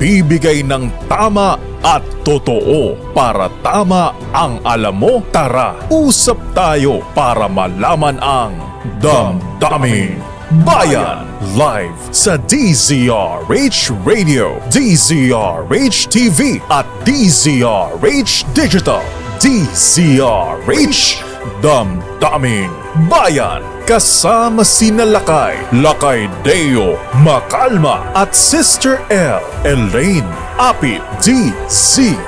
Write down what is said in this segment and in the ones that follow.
nagbibigay ng tama at totoo para tama ang alam mo. Tara, usap tayo para malaman ang Damdaming Bayan live sa DZRH Radio, DZRH TV at DZRH Digital. DZRH Damdaming Bayan, kasama sina Lakay Deo Makalma at Sister L Elaine Apit. DZRH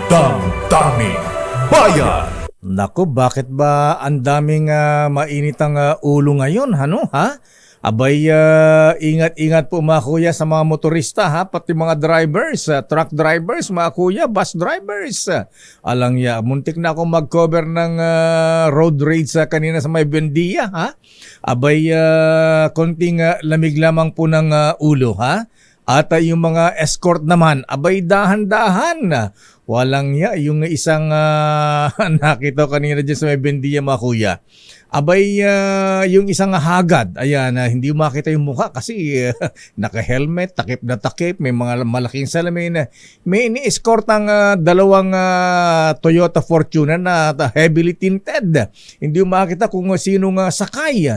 Damdaming Bayan. Naku, bakit ba ang daming mainit ang ulo ngayon, ha? Abay, ingat-ingat po mga kuya sa mga motorista, ha? Pati mga drivers, truck drivers, mga kuya, bus drivers. Alang ya, muntik na akong mag-cover ng road rage kanina sa may Buendia, ha? Abay, konting lamig lamang po ng ulo, ha? At yung mga escort naman, abay dahan-dahan. Walang ya, yung isang nakita kanina dyan sa may Buendia mga kuya. Abay, yung isang hagad, ayan, hindi makita yung mukha kasi naka-helmet, takip na takip, may mga malaking salamin. May ini-escort ang dalawang Toyota Fortuner na heavily tinted. Hindi makita kung sinong sakay.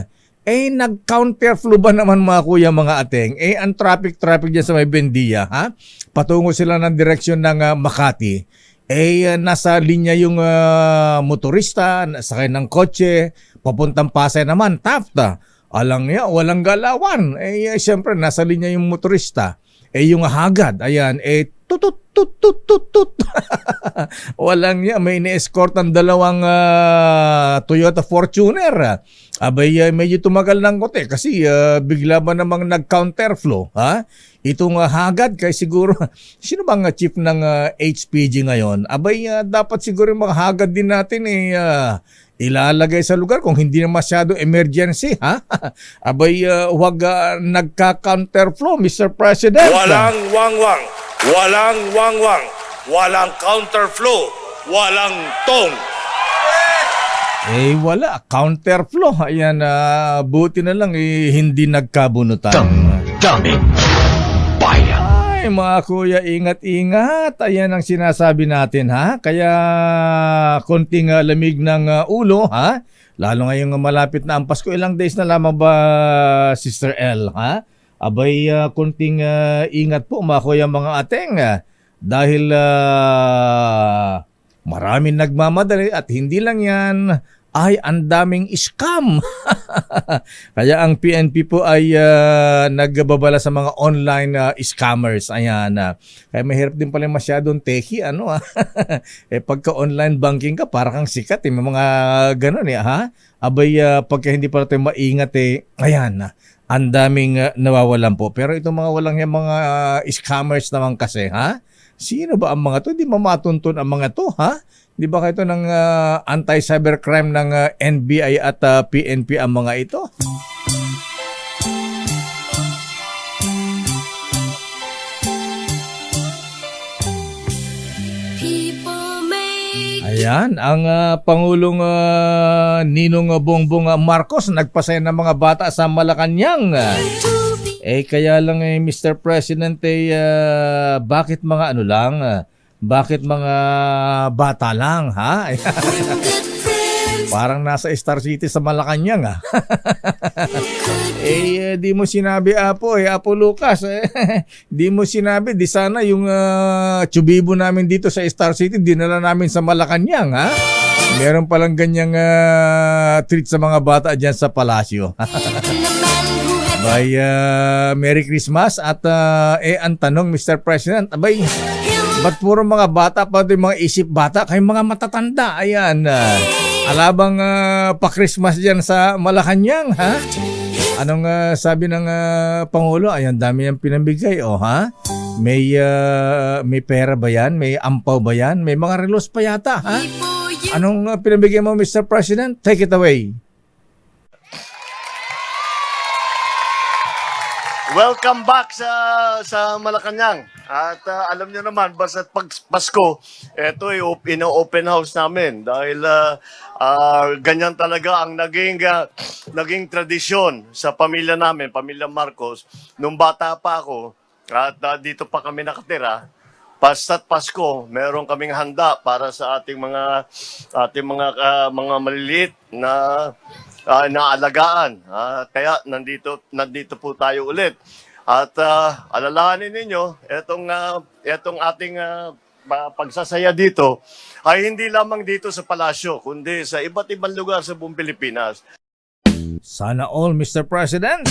Nag-counterflow ba naman mga kuya, mga ateng? Ang traffic dyan sa may Buendia, ha? Patungo sila ng direksyon ng Makati. Nasa linya yung motorista, sakay ng kotse, papuntang Pasay naman, Taft. Alang ya, walang galawan. Siyempre, nasa linya yung motorista. Yung hagad, ayan, tutut. Walang ya, may ini-escort ang dalawang Toyota Fortuner. Abay, medyo tumagal ng kote kasi bigla ba namang nag-counterflow, ha? Itong hagad, kay siguro, sino bang chief ng HPG ngayon? Abay, dapat siguro yung mga hagad din natin ilalagay sa lugar kung hindi na masyado emergency, ha? Abay, huwag nagka-counterflow, Mr. President. Walang wangwang, walang wangwang, walang counterflow, walang tong. Wala. Counterflow. Ayan, buti na lang hindi nagkabunutan. Damdaming Bayan. Ay, mga kuya, ingat-ingat. Ayan ang sinasabi natin, ha? Kaya, konting lamig ng ulo, ha? Lalo ngayong malapit na ang Pasko. Ilang days na lamang ba, Sister L, ha? Abay, konting ingat po, mga kuya, mga ateng. Dahil maraming nagmamadali at hindi lang yan, ay ang daming scam. Kaya ang PNP po ay nagbabala sa mga online scammers. Ayan. Kaya mahirap din pala masyadong techie. Pagka online banking ka, para kang sikat. May mga ganun, ha? Abay, pagka hindi pala tayo maingat, ayan, ang daming nawawalan po. Pero itong mga walang yung mga scammers naman kasi, ha? Sino ba ang mga to? Di mamatuntun ang mga to, ha? Di ba kayo ng anti-cybercrime ng NBI at PNP ang mga ito? Ayan, ang Pangulong Ninong Bongbong Marcos nagpasaya ng mga bata sa Malacanang. Kaya lang Mr. President, bakit mga ano lang? Bakit mga bata lang, ha? Parang nasa Star City sa Malacanang, ha? Di mo sinabi, Apo Lucas, di mo sinabi, di sana yung tsubibo namin dito sa Star City, dinala namin sa Malacanang, ha? Meron palang ganyang treat sa mga bata dyan sa palasyo. Abay, Merry Christmas at ang tanong, Mr. President, abay, ba't puro mga bata, pati mga isip bata, kayong mga matatanda, ayan, alabang pa-Christmas dyan sa Malacanang, ha? Anong sabi ng Pangulo? Ayan, dami yung pinamigay, ha? May pera ba yan? May ampaw ba yan? May mga relos pa yata, ha? Anong pinamigay mo, Mr. President? Take it away. Welcome back sa Malacanang. At alam niyo naman, basta pag Pasko, ito ay open house namin. Dahil ganyan talaga ang naging tradisyon sa pamilya namin, pamilya Marcos. Nung bata pa ako, at dito pa kami nakatira, Pasta't Pasko, meron kaming handa para sa mga maliliit na naalagaan. Kaya nandito po tayo ulit. At alalahanin ninyo, etong ating pagsasaya dito ay hindi lamang dito sa palasyo, kundi sa iba't ibang lugar sa buong Pilipinas. Sana all, Mr. President.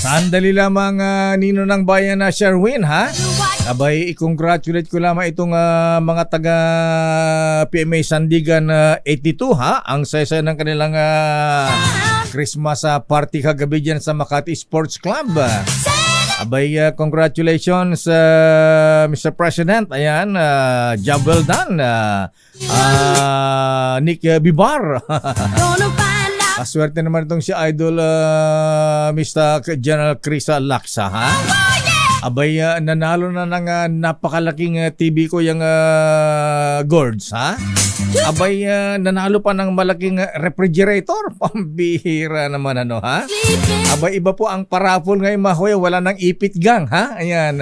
Sandali lamang, Nino ng Bayan na Sherwin, ha? Abay, i-congratulate ko lamang itong mga taga PMA Sandigan 82, ha? Ang saya-saya ng kanilang Christmas party kagabi dyan sa Makati Sports Club. Abay, congratulations, Mr. President. Ayan, job well done. Nick Bibar. Aswerte naman itong si Idol Mr. General Krisa Laksa, ha? Abay, nanalo na ng napakalaking TV ko yung gourds, ha? Abay, nanalo pa ng malaking refrigerator. Pambihira naman, ano, ha? Abay, iba po ang paraffol ngayon, Mahoy. Wala nang ipit gang, ha? Ayan,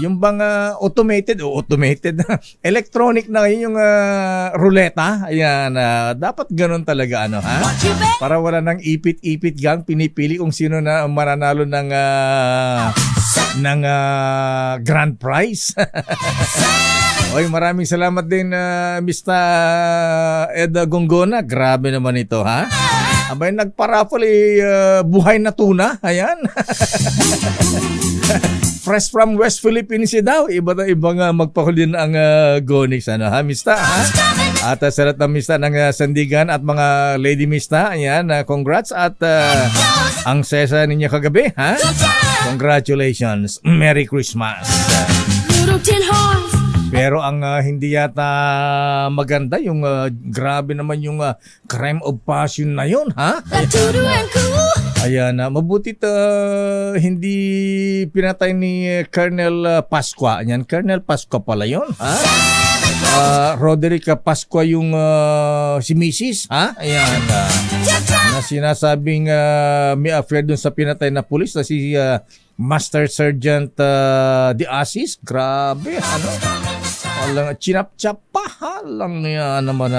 yung bang automated, electronic na ngayon yung ruleta. Ayan, dapat ganun talaga, ano, ha? Para wala nang ipit-ipit gang, pinipili kung sino na mananalo ng grand prize. Oy, maraming salamat din, Mr. Ed Gongona. Grabe naman ito, ha? Abay, nagparapol buhay na tuna. Ayan. Fresh from West Philippines daw. Ibang magpahulin ang Gonix. Ano, ha, Mista? Ha? At sa lahat ng Mista ng Sandigan at mga Lady Mista, ayan, congrats at ang sesa ninyo kagabi, ha? Congratulations. Merry Christmas. Pero ang hindi yata maganda yung grabe naman yung crime of passion na yun, ha? Ayan, mabutit hindi pinatay ni Colonel Pascua. Ayan, Colonel Pascua pala yun, ha? Roderick Pascua yung si Mrs., ha? Ayan, na sinasabing may affair dun sa pinatay na pulis na si Master Sergeant De Asis. Grabe, ano? Walang chinap-chap pa, halang yan naman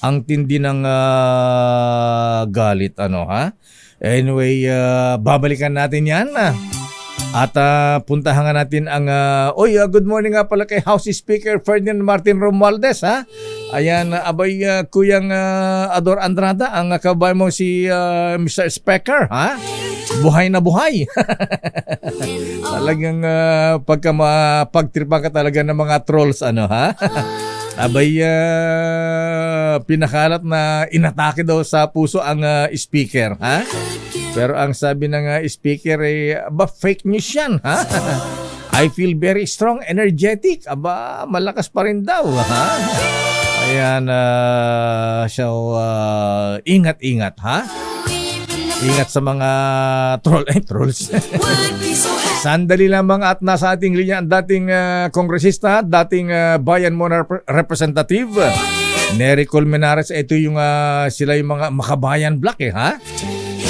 ang tindi ng galit, ano, ha? Anyway, babalikan natin yan. At puntahan nga natin ang good morning nga pala kay House Speaker Ferdinand Martin Romualdez, ha? Ayan, abay, Kuyang Ador Andrada, ang kabay mo si Mr. Speaker, ha? Buhay na buhay. Talagang pagtripa ka talaga ng mga trolls, ano, ha? Abay, pinakalat na inatake daw sa puso ang speaker, ha? Pero ang sabi ng speaker fake news yan, ha? I feel very strong, energetic. Aba, malakas pa rin daw, ha? Ayan, so, ingat-ingat, ha? Ingat sa mga trolls. Sandali lamang at nasa ating linya ang dating kongresista, dating Bayan Mona Representative, Nery Colmenares. Ito yung sila yung mga makabayan black, ha?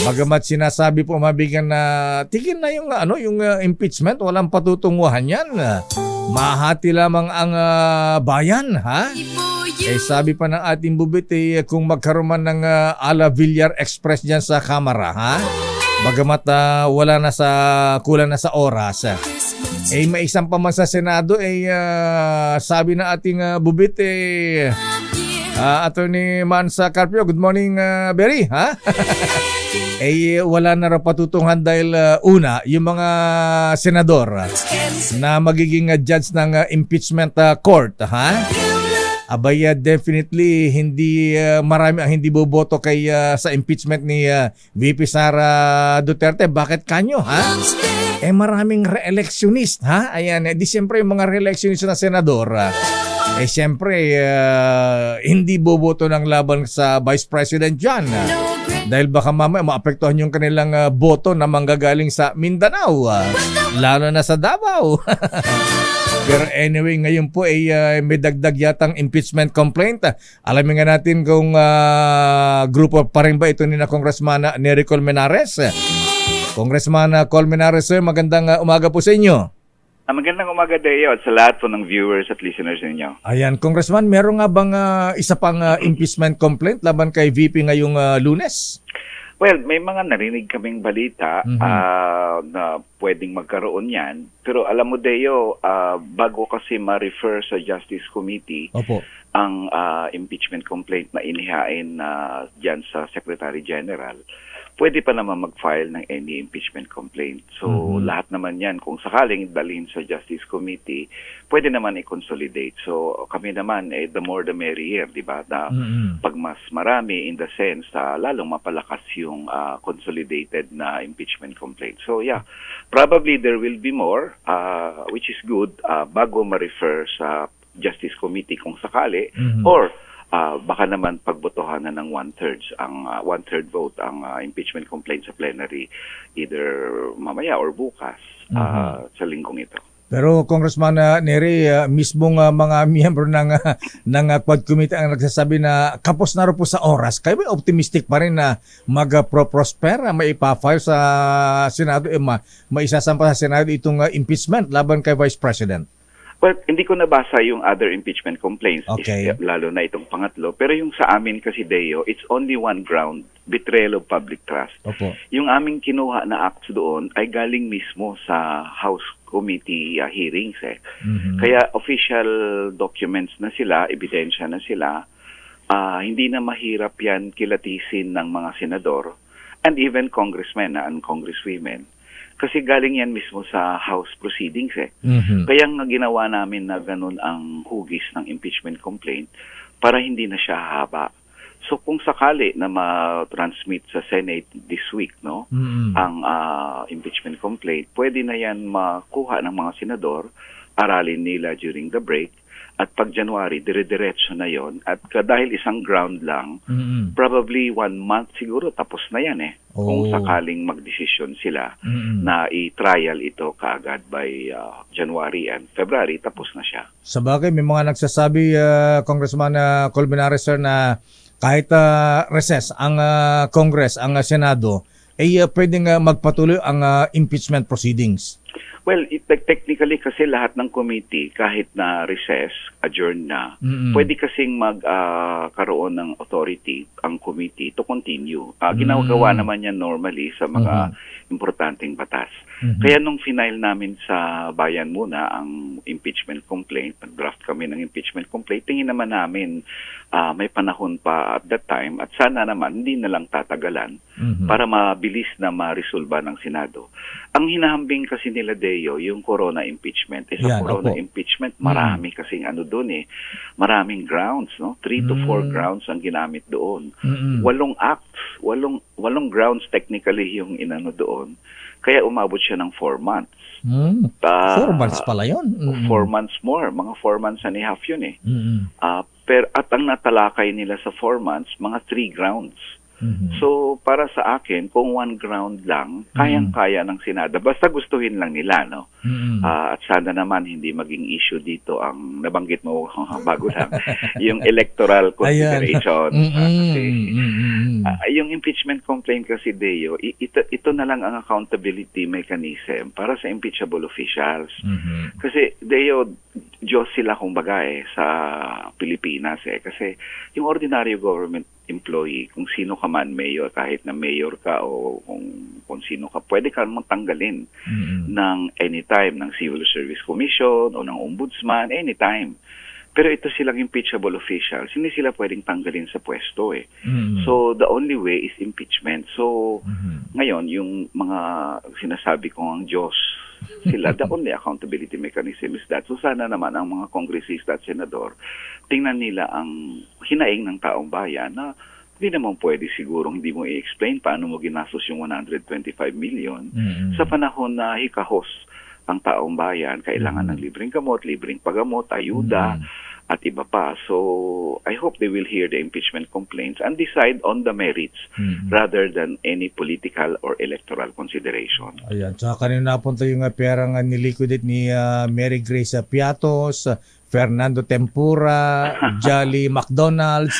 Bagamat sinasabi po mabigan na tigil na yung yung impeachment, walang patutunguhan yan. Mahati lamang ang bayan, ha? Sabi pa ng ating bubit kung magkaroon man ng ala Villar Express diyan sa Kamara, ha? Bagamat kulang na sa oras. May isang pa man sa Senado sabi na ating bubit Attorney Mansa Carpio, good morning, Berry, ha? Wala na raw patutungan dahil una, yung mga senador na magiging judge ng impeachment court, ha? Abay, definitely marami ang hindi boboto kay sa impeachment ni VP Sara Duterte. Bakit kanyo, ha? Maraming re-electionist, ha? Ayan, di siyempre yung mga re-electionist na senador, siyempre hindi boboto ng laban sa Vice President dyan. Dahil baka mamaya maapektuhan yung kanilang boto na manggagaling sa Mindanao, lalo na sa Davao. Pero anyway, ngayon po ay may dagdag yatang impeachment complaint. Alamin nga natin kung grupo pa rin ba ito ni na Congressman Nery Colmenares. Congressman Colmenares, sir, magandang umaga po sa inyo. Magandang umaga, Deo, at sa lahat po ng viewers at listeners ninyo. Ayan, Congressman, meron nga bang isa pang impeachment complaint laban kay VP ngayong Lunes? Well, may mga narinig kaming balita na pwedeng magkaroon yan. Pero alam mo, Deo, bago kasi ma-refer sa Justice Committee Opo. ang impeachment complaint na inihain dyan sa Secretary General, pwede pa naman mag-file ng any impeachment complaint. So, lahat naman yan, kung sakaling dalhin sa Justice Committee, pwede naman i-consolidate. So, kami naman, the more the merrier, di ba? Na pag mas marami, in the sense, lalong mapalakas yung consolidated na impeachment complaint. So, yeah, probably there will be more, which is good, bago ma-refer sa Justice Committee kung sakali, or baka naman pagbotohan na ng one-third vote ang impeachment complaint sa plenary either mamaya or bukas sa linggong ito. Pero Congressman Nery, mismong mga miyembro ng Quad Committee ang nagsasabi na kapos na rin po sa oras. Kayo ba optimistic pa rin na mag-prosper, maipafile sa Senado, maisasampa sa Senado itong impeachment laban kay Vice President? Well, hindi ko nabasa yung other impeachment complaints, Okay. lalo na itong pangatlo. Pero yung sa amin kasi, Deo, it's only one ground, betrayal of public trust. Opo. Yung aming kinuha na acts doon ay galing mismo sa House Committee hearings. Kaya official documents na sila, ebidensya na sila, hindi na mahirap yan kilatisin ng mga senador and even congressmen and congresswomen. Kasi galing yan mismo sa House proceedings. Kaya nga ginawa namin na ganun ang hugis ng impeachment complaint para hindi na siya haba. So kung sakali na ma-transmit sa Senate this week, no, ang impeachment complaint, pwede na yan makuha ng mga senador, aralin nila during the break, at pag January, dire-diretso na yon. At dahil isang ground lang, probably 1 month siguro tapos na yan Kung sakaling magdesisyon sila na i-trial ito kaagad by January and February, tapos na siya. Sa bagay, may mga nagsasabi, Congressman Colmenares, sir, na kahit recess ang Congress, ang Senado, pwedeng magpatuloy ang impeachment proceedings. Well, technically kasi lahat ng committee, kahit na recess, adjourn na, pwede kasing magkaroon ng authority ang committee to continue. Ginagawa naman yan normally sa mga importanteng batas. Kaya nung final namin sa bayan muna ang impeachment complaint, nag-draft kami ng impeachment complaint, tingin naman namin may panahon pa at that time at sana naman hindi na lang tatagalan para mabilis na ma-resolba ng Senado. Ang hinahambing kasi nila, Deo, yung corona impeachment. Sa corona impeachment, marami kasing doon maraming grounds, no? 3 to 4 grounds ang ginamit doon. 8 acts, 8 grounds technically yung inano doon. Kaya umabot siya ng 4 months. 4 months pala yun. 4 months more, mga 4 months and a half yun pero at ang natalakay nila sa 4 months, mga 3 grounds. So, para sa akin, kung 1 ground lang, kayang-kaya ng Senado. Basta gustuhin lang nila, no? At sana naman hindi maging issue dito ang nabanggit mo bago lang, yung electoral consideration. Yung impeachment complaint kasi, Deo, ito na lang ang accountability mechanism para sa impeachable officials. Kasi, Deo, Diyos sila kumbaga sa Pilipinas kasi yung ordinary government employee, kung sino ka man, mayor, kahit na mayor ka o kung sino ka, pwede ka naman tanggalin ng anytime ng Civil Service Commission o ng Ombudsman, anytime. Pero ito silang impeachable officials, hindi sila pwedeng tanggalin sa pwesto So, the only way is impeachment. So, ngayon, yung mga sinasabi ko ang Diyos, sila, the only accountability mechanism is that. So, sana naman ang mga kongresista at senador, tingnan nila ang hinaing ng taong bayan na hindi naman pwede siguro hindi mo i-explain paano mo ginastos yung 125 million sa panahon na hikahos ang taong bayan, kailangan ng libreng gamot, libreng pagamot, ayuda, at iba pa. So, I hope they will hear the impeachment complaints and decide on the merits rather than any political or electoral consideration. Ayan. Tsaka kanina napunta yung perang niliquidate ni Mary Grace Piatos, Fernando Tempura, Jolly McDonald's.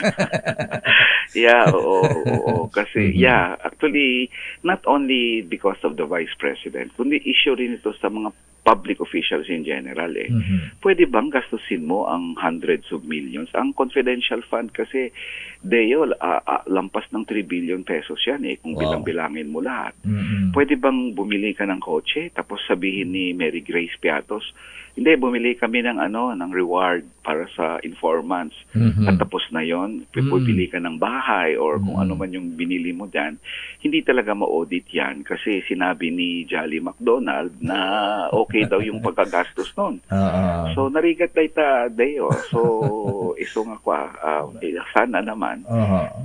Yeah, oo. Kasi, actually, not only because of the Vice President, kundi issue rin ito sa mga public officials in general Pwede bang gastusin mo ang hundreds of millions? Ang confidential fund kasi, Deo, lampas ng 3 billion pesos yan kung bilang-bilangin mo lahat. Pwede bang bumili ka ng kotse tapos sabihin ni Mary Grace Piatos, hindi, bumili kami ng ng reward para sa informants. At tapos na yon, bumili ka ng bahay or kung ano man yung binili mo dyan. Hindi talaga ma-audit yan kasi sinabi ni Jolly McDonald na okay daw yung pagkagastos nun. So, narigat data, Deo. So, iso nga kwa, sana naman,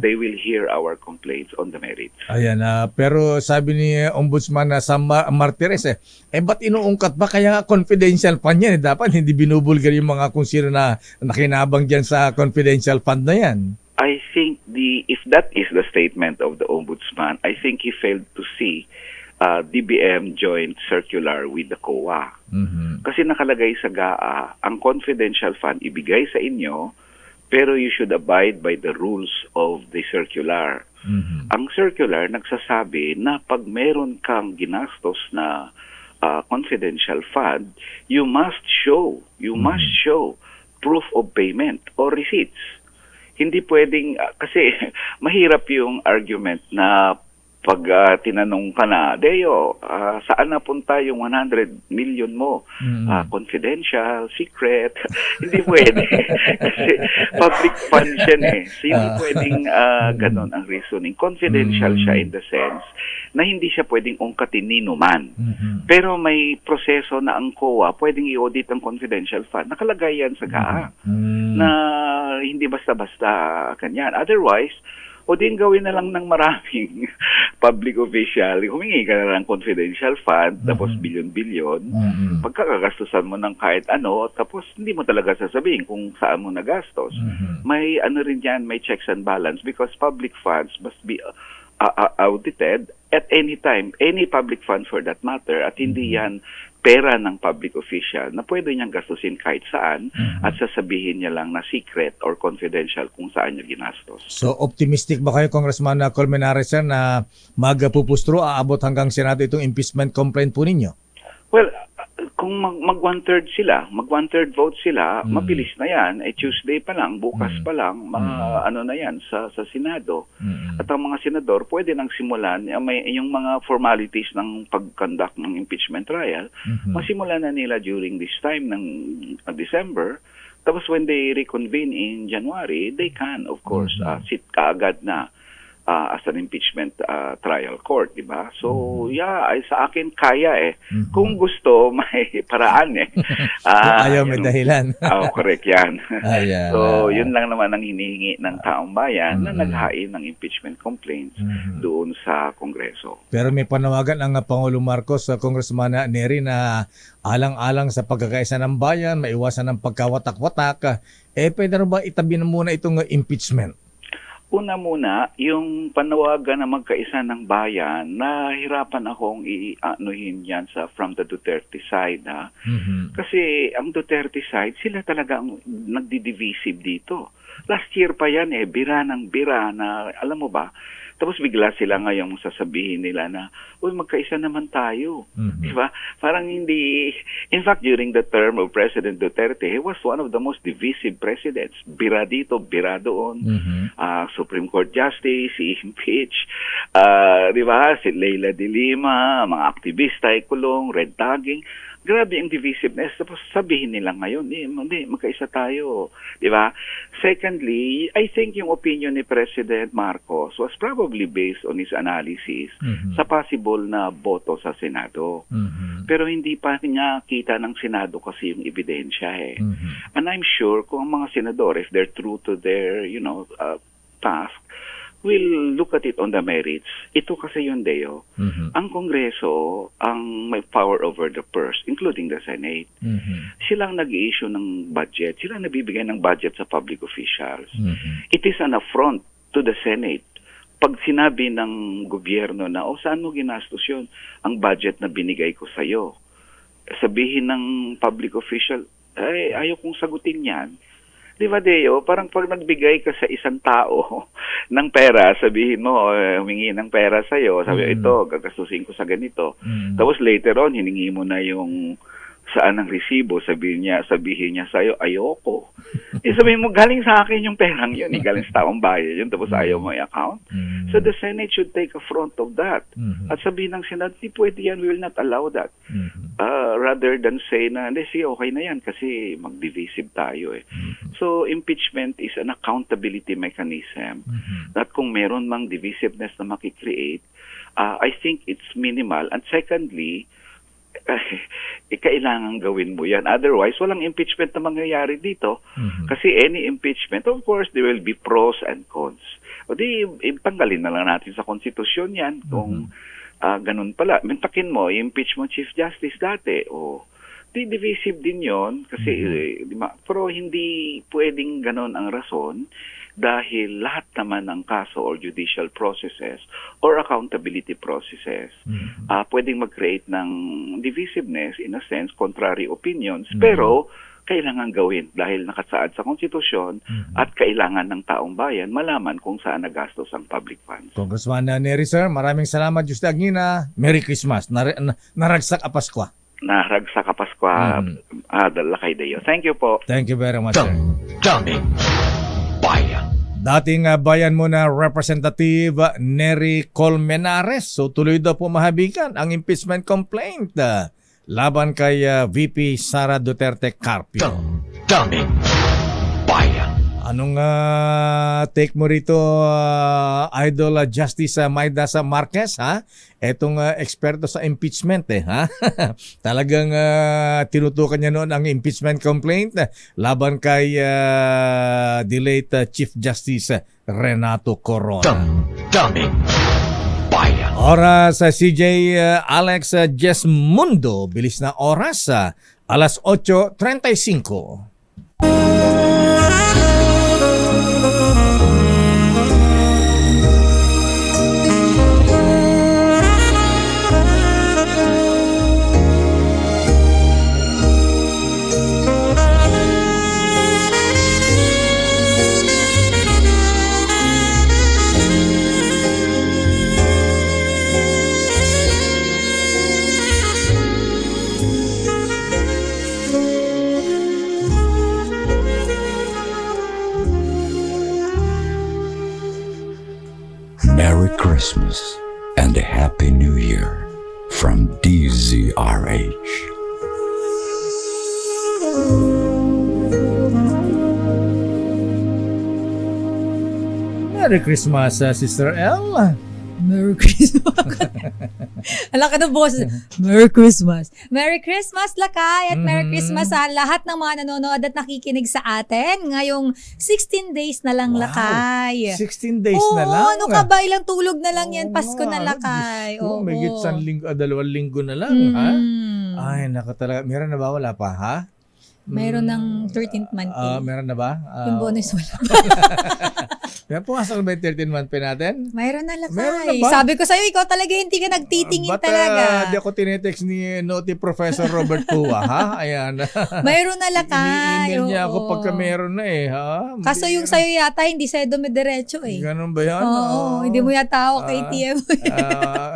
they will hear our complaints on the merits. Ayan, pero sabi ni Ombudsman na Sam Martires, ba't inuungkat ba? Kaya confidential fund yan. Dapat hindi binubulgar yung mga kung sino na nakinabang dyan sa confidential fund na yan. I think if that is the statement of the Ombudsman, I think he failed to see DBM joint circular with the COA. Kasi nakalagay sa GAA, ang confidential fund ibigay sa inyo, pero you should abide by the rules of the circular. Ang circular nagsasabi na pag meron kang ginastos na confidential fund, you must show proof of payment or receipts. Hindi pwedeng, kasi mahirap yung argument na pag tinanong ka na, Deo, saan napunta yung 100 million mo? Confidential, secret. Hindi pwede. Kasi public funds yan So hindi pwedeng ganon ang reasoning. Confidential siya in the sense na hindi siya pwedeng ungkatin ni numan. Pero may proseso na ang COA pwedeng i-audit ang confidential fund. Nakalagay yan sa GAA na hindi basta-basta kanyan. Otherwise, o din gawin na lang ng maraming public official, humingi ka na ng confidential fund, tapos bilyon-bilyon, pagkakagastusan mo ng kahit ano, tapos hindi mo talaga sasabihin kung saan mo nagastos. May rin yan, may checks and balance because public funds must be audited at any time, any public fund for that matter, at hindi yan pera ng public official na pwede niyang gastusin kahit saan at sasabihin niya lang na secret or confidential kung saan niya ginastos. So optimistic ba kayo, Congressman Colmenares, sir, na magpupustro, aabot hanggang Senado itong impeachment complaint po ninyo? Well, kung mag one-third vote sila, mabilis na yan. Tuesday pa lang, bukas pa lang, na yan sa Senado. At ang mga senador, pwede nang simulan, yung mga formalities ng pag-conduct ng impeachment trial, masimulan na nila during this time ng December. Tapos when they reconvene in January, they can, of course, sit kaagad na as an impeachment trial court, di ba? So, sa akin kaya Kung gusto, may paraan ayaw may dahilan. Correct yan. Ayan. So, yun lang naman ang hinihingi ng taong bayan na naghain ng impeachment complaints doon sa Kongreso. Pero may panawagan ang Pangulong Marcos sa Congressman Neri na alang-alang sa pagkakaisa ng bayan, maiwasan ng pagkawatak-watak. Pwede na ba itabi na muna itong impeachment? Una muna, yung panawagan na magkaisa ng bayan, nahirapan akong i-anuhin yan from the Duterte side. Kasi ang Duterte side, sila talaga ang nagdidivisive dito. Last year pa yan bira ng bira na, alam mo ba, tapos bigla sila ngayong sasabihin nila na, magkaisa naman tayo. Diba? Parang hindi, in fact, during the term of President Duterte, he was one of the most divisive presidents. Bira dito, bira doon. Supreme Court Justice, i-impeach. Diba? Si Leila de Lima, mga aktivista ay kulong, red tagging. Grabe ang divisiveness. Tapos sabihin nila ngayon, hindi, magkaisa tayo. Diba? Secondly, I think yung opinion ni President Marcos was probably based on his analysis sa possible na boto sa Senado. Pero hindi pa niya kita ng Senado kasi yung ebidensya And I'm sure kung ang mga senador, if they're true to their, task, we'll look at it on the merits. Ito kasi yun, Deo. Ang Kongreso, ang may power over the purse, including the Senate. Silang nag-i-issue ng budget. Silang nabibigay ng budget sa public officials. It is an affront to the Senate. Pag sinabi ng gobyerno na, saan mo ginastos yun? Ang budget na binigay ko sa'yo. Sabihin ng public official, ayaw kong sagutin yan. Di ba, Deo? Parang pag nagbigay ka sa isang tao ng pera, sabihin mo, humingi ng pera sa'yo, sabi, ito, gagastusin ko sa ganito. Tapos later on, hiningi mo na yung saan ang resibo, sabihin niya sa'yo, ayoko. Sabihin mo, galing sa akin yung perang yun, galing sa taong bayan yun, tapos ayaw mo i-account. So the Senate should take affront of that. At sabihin ng Senate, di pwede yan, we will not allow that. Rather than say na, hindi, sige, okay na yan, kasi mag-divisive tayo eh. So impeachment is an accountability mechanism that kung meron mang divisiveness na makikreate, I think it's minimal. And secondly, kailangan gawin mo yan. Otherwise, walang impeachment na mangyayari dito. Kasi any impeachment, of course, there will be pros and cons. O di, tanggalin na lang natin sa konstitusyon yan kung ganun pala. Mentakin mo, i-impeach mo Chief Justice dati. Di divisive din yon kasi, pero hindi pwedeng ganun ang rason dahil lahat naman ng kaso or judicial processes or accountability processes pwedeng mag-create ng divisiveness, in a sense, contrary opinions, pero kailangan gawin dahil nakasaad sa konstitusyon at kailangan ng taong bayan malaman kung saan nagastos ang public funds. Congressman Neri, sir, maraming salamat. Juste Aguina, Merry Christmas. Naragsak a Paskwa. Naragsak a Paskwa, Lakay Deo. Thank you po. Thank you very much, sir. Daming Bayan. Dating bayan mo na Representative Neri Colmenares. So tuloy daw po mahabigan ang impeachment complaint laban kay VP Sara Duterte Carpio. Daming Bayan. Anong take mo rito, Idol Justice Maida Marquez, ha? Etong eksperto sa impeachment, ha? Talagang tinutukan niya noon ang impeachment complaint laban kay the late Chief Justice Renato Corona. Daming Bayan. Oras CJ Alex Jesmundo, bilis na oras, alas 8:35. Merry Christmas and a Happy New Year from DZRH. Merry Christmas, Sister L. Merry Christmas. Ala ka ng boses. Merry Christmas. Merry Christmas, Lakay. At Merry Christmas sa lahat ng mga nanonood at nakikinig sa atin. Ngayong 16 days na lang, Lakay. 16 days na Oo, lang. ano ka ba? Ilang tulog na lang yan. Pasko na, nga, Lakay. Diyos ko, Oo. may gitsan 2 linggo na lang, ha? Ay, nakatalaga. Meron na ba? Wala pa, ha? Mayroon ng 13th month pay. Meron na ba? Yung bonus wala. May pumasok ba yung 13th month pay natin? Mayroon na, Lakay. Meron na ba? Sabi ko sa'yo, ikaw talaga hindi ka nagtitingin Ba't, talaga. di ako tinetext ni Naughty Professor Robert Pua, ha? Ayan. Mayroon na, Lakay. Ini-email niya ako Oo. pagka meron na ha? Kaso yung sa'yo yata, hindi sa'yo dumidiretso eh. Ganun ba yan? Oo, hindi mo yata ako kay TM.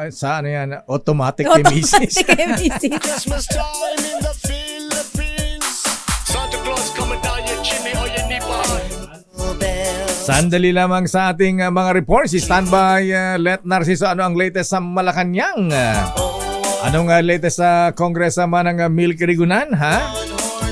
Sa ano yan? Automatic kay Mrs. Automatic kay Mrs. Christmas time in the Philippines. Santa Claus coming down your chimney or your nipa. Sandali lamang sa ating mga reports. Standby, Let Narciso. Ano ang latest sa Malacanang? Anong latest sa Congressman ng Milky Rigunan, ha?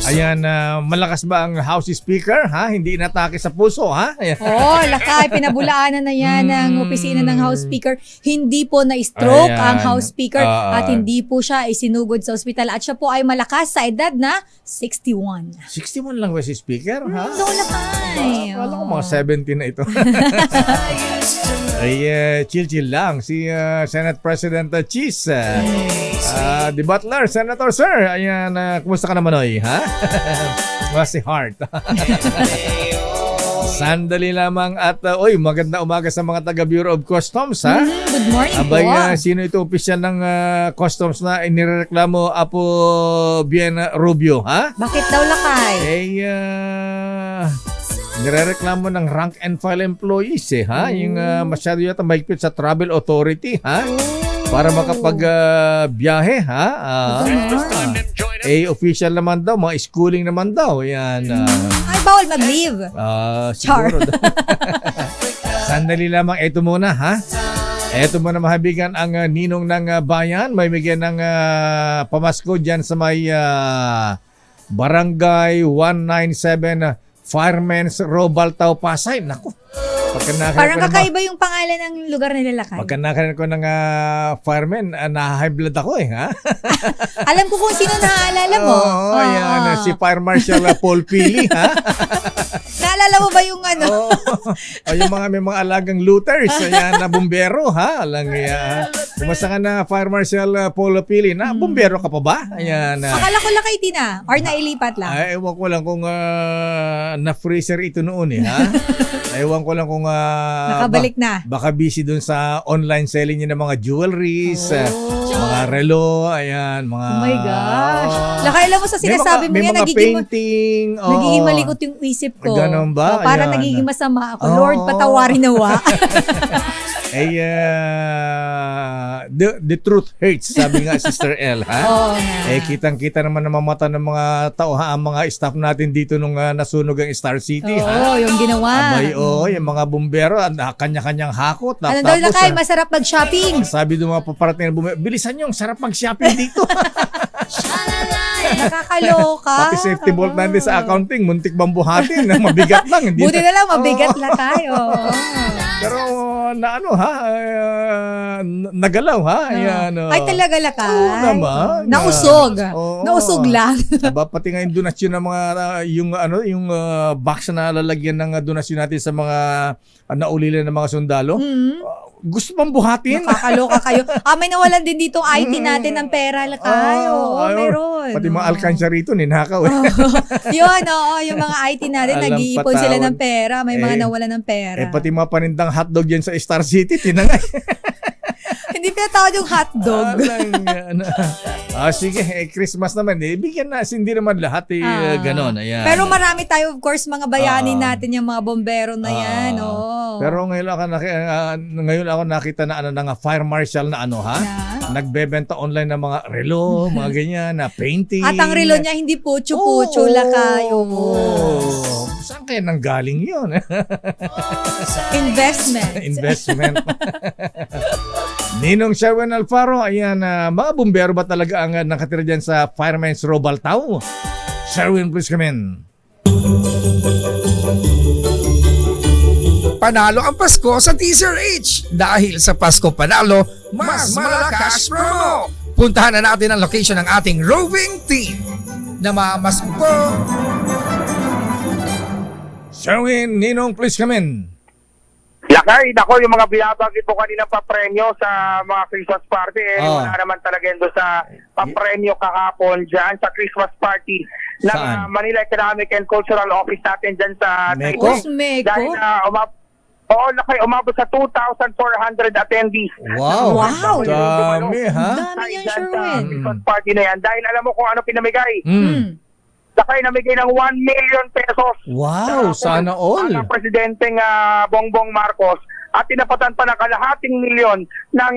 Ayan, malakas ba ang House Speaker? Ha? Hindi inatake sa puso, ha? Ayan. Oh, lakay, pinabulaanan na yan ng opisina ng House Speaker. Hindi po na-stroke Ayan. ang House Speaker at Ah. hindi po siya isinugod sa ospital at siya po ay malakas sa edad na 61. 61 lang ba si Speaker, ha? No, lakay. Akala ko mga 70 na ito. Ay, chill-chill lang. Si Senate President Cheese. The Butler, Senator Sir. Ayan, kumusta ka naman, oy, ha? Si Hart. Sandali lamang at, maganda umaga sa mga taga Bureau of Customs, ha? Good morning Abay, po. sino ito opisyal ng customs na inireklamo Apo Bien Rubio, ha? Bakit daw lakay? Nirereklamo ng rank and file employees, ha? Yung masyado yata mahigpit sa travel authority, ha? Para makapag-biyahe, ha? Official naman daw, mga schooling naman daw. Yan. Ay, bawal mag-leave. Siguro. Sandali lamang, ito muna, ha? Ito muna mahabigan ang ninong ng bayan. May bigyan ng pamasko dyan sa may Barangay 197 Firemen's Row, Baltao, Pasay. Naku. Parang kakaiba yung pangalan ng lugar nila lakay. Pagka nakaroon ko ng fireman, na-high blood ako, ha? Alam ko kung sino naaalala mo. Oo, yan. Si Fire Marshal Paul Pili, ha? Naalala mo ba yung ano? Yung may mga alagang looters, ayan, na bumbero, ha? Alang, kumusta ka na, Fire Marshal Paul Pili? Na, bumbero ka pa ba? Ayan. Akala ko lakay tina or nailipat lang. Ewan ko lang kung na-freezer ito noon, ha? Ewan ko lang kung Nakabalik na. Baka busy dun sa online selling niya ng mga jewelries, mga relo, ayan, mga... Oh my gosh. Lakay, alam mo sa sinasabi mo may yan, mga nagiging painting. nagiging malikot yung isip ko. Ganun ba? Parang Ayan. nagiging masama ako. Lord, patawarin nawa. The truth hurts, sabi nga Sister L, ha? Oo nga. Kitang-kita naman na mata ng mga tao, ha? Ang mga staff natin dito nung nasunog ang Star City, ha? Oo, yung ginawa. Abay, yung mga bumbero, kanya-kanyang hakot. Ano daw lakay, masarap mag-shopping. Sabi ng mga paparating na bumbero, bilisan nyo, sarap mag-shopping dito. Nakakaloka. Pati safety bolt natin sa accounting, muntik bang buhatin, mabigat lang. Hindi Buti na lang, mabigat lang tayo. Pero nagalaw, ha? Ay, talaga lakay. Oo naman. Nausog. Oo. Nausog lang. Pati nga yung donasyon ng mga yung box na lalagyan ng donasyon natin sa mga naulila ng mga sundalo. Gusto bang buhatin? Nakakaloka kayo. May nawalan din dito IT natin ng pera lakay. Oo, meron. Pati mga alkansya rito, ninakaw. Yun, yung mga IT natin, Alam nag-iipon patawad. sila ng pera. May mga nawalan ng pera. Pati mga panindang hotdog yan sa Star City, tinangay. Hindi pinatawad yung hotdog. Sige, Christmas naman. Bigyan na, hindi naman lahat ganon. Ayan. Pero marami tayo, of course, mga bayani natin, yung mga bombero na yan. Pero ngayon ako nakita na nga fire marshal na nagbebenta online ng mga relo, mga ganyan, na painting. At ang relo niya hindi pucho-pucho lakay. Saan kaya nanggaling yun? Investment. Ninong Sherwin Alfaro, ayan, mga bumbero ba talaga ang nakatira dyan sa Fireman's Row, Baltao? Sherwin, please come in. Panalo ang Pasko sa Teaser H. Dahil sa Pasko Panalo, mas malakas promo. Puntahan na natin ang location ng ating roving team. Namamasko. Sherwin, Ninong, please come in. Lakay, nako yung mga binabagit po kanina pa-premyo sa mga Christmas party wala naman talaga yun doon sa pa-premyo kahapon dyan sa Christmas party ng Manila Economic and Cultural Office natin dyan sa Meko? Dahil umabot sa 2,400 attendees. Wow! Dami, ha? Dami yan, Sherwin. Christmas party na yan. Dahil alam mo kung ano pinamigay. Lakay, namigay ng 1 million pesos. Wow, sana all. Ang presidenteng Bongbong Marcos at tinapatan pa ng kalahating milyon ng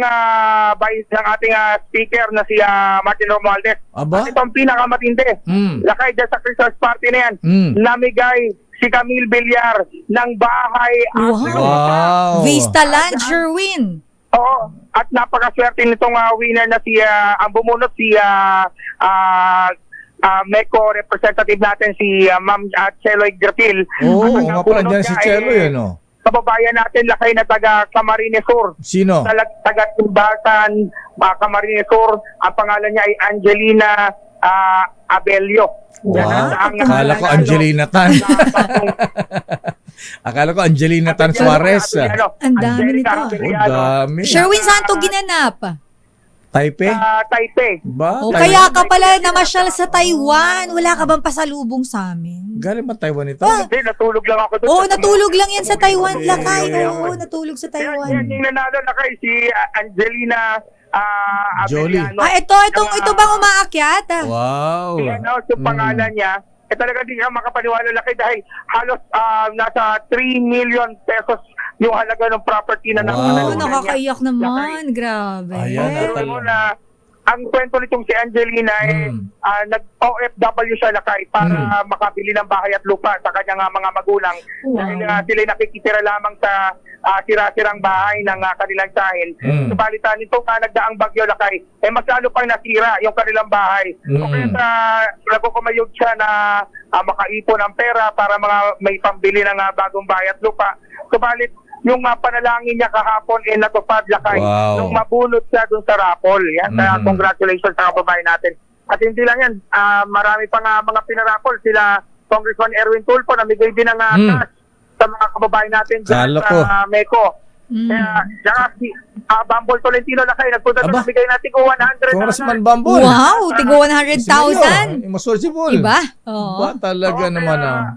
ating speaker na si Martin Romualdez. Aba? At itong pinakamatindi. Lakay, dyan sa Christmas party na yan, namigay si Camille Villar ng bahay. Wow! Vista Land, Sherwin. Oo. At napakaswerte nitong winner na ang bumunot si MECO representative natin si Ma'am Cheloy Grapil. Oo, At ang nga pala, bunot dyan si niya Chelo, ay no? Kababayan natin lakay na taga Camarines Sur. Sino? Taga Tumbatan, Camarines Sur. Ang pangalan niya ay Angelina Abelio. Wow, akala ko Angelina Tan. Akala ko Angelina Tan Suarez. Ang dami nito. Oh, dami. Sherwin Santo ginanap. Taipei? Taipei. Ba? O kaya ka pala namasyal sa Taiwan. Wala ka bang pasalubong sa amin? Galing ba Taiwan ito? Hindi, natulog lang ako doon. Oo, natulog lang yan sa Taiwan, Lakay. Oo, natulog sa Taiwan. Yan yung nanalo na kay si Angelina Jolie. Abeliano. Ito bang umaakyat? Wow. Ano, yung pangalan niya, talaga di ka makapaniwala laki dahil halos nasa 3 million pesos yung halaga ng property na Oo, nakakaiyak naman. Grabe. Ayan, Pero na ang kwento nitong si Angelina nag-OFW siya lakay para makabili ng bahay at lupa sa kanyang mga magulang. Dahil sila nakikitira lamang sa tira-tirang bahay ng kanilang sahin. Subalit nitong nagdaang bagyo lakay, mas lalo pang nasira yung kanilang bahay. O kaya nagkukumayog siya na makaipon ng pera para may pambili ng bagong bahay at lupa. Subalit yung panalangin niya kahapon natupad lakay. Wow. Nung mabunot siya dun sa raffle. Yan, kaya congratulations sa kababayan natin. At hindi lang yan, marami pang mga pinaraffle. Sila Congressman Erwin Tulfo, namigay din ng cash sa mga kababayan natin dyan sa MECO. Kaya, si Bambol Tolentino lakay, nagpunta doon, namigay natin ko 100,000. Congressman Bambol. Wow, tigo 100,000. Masorsibol. Iba? Ba talaga naman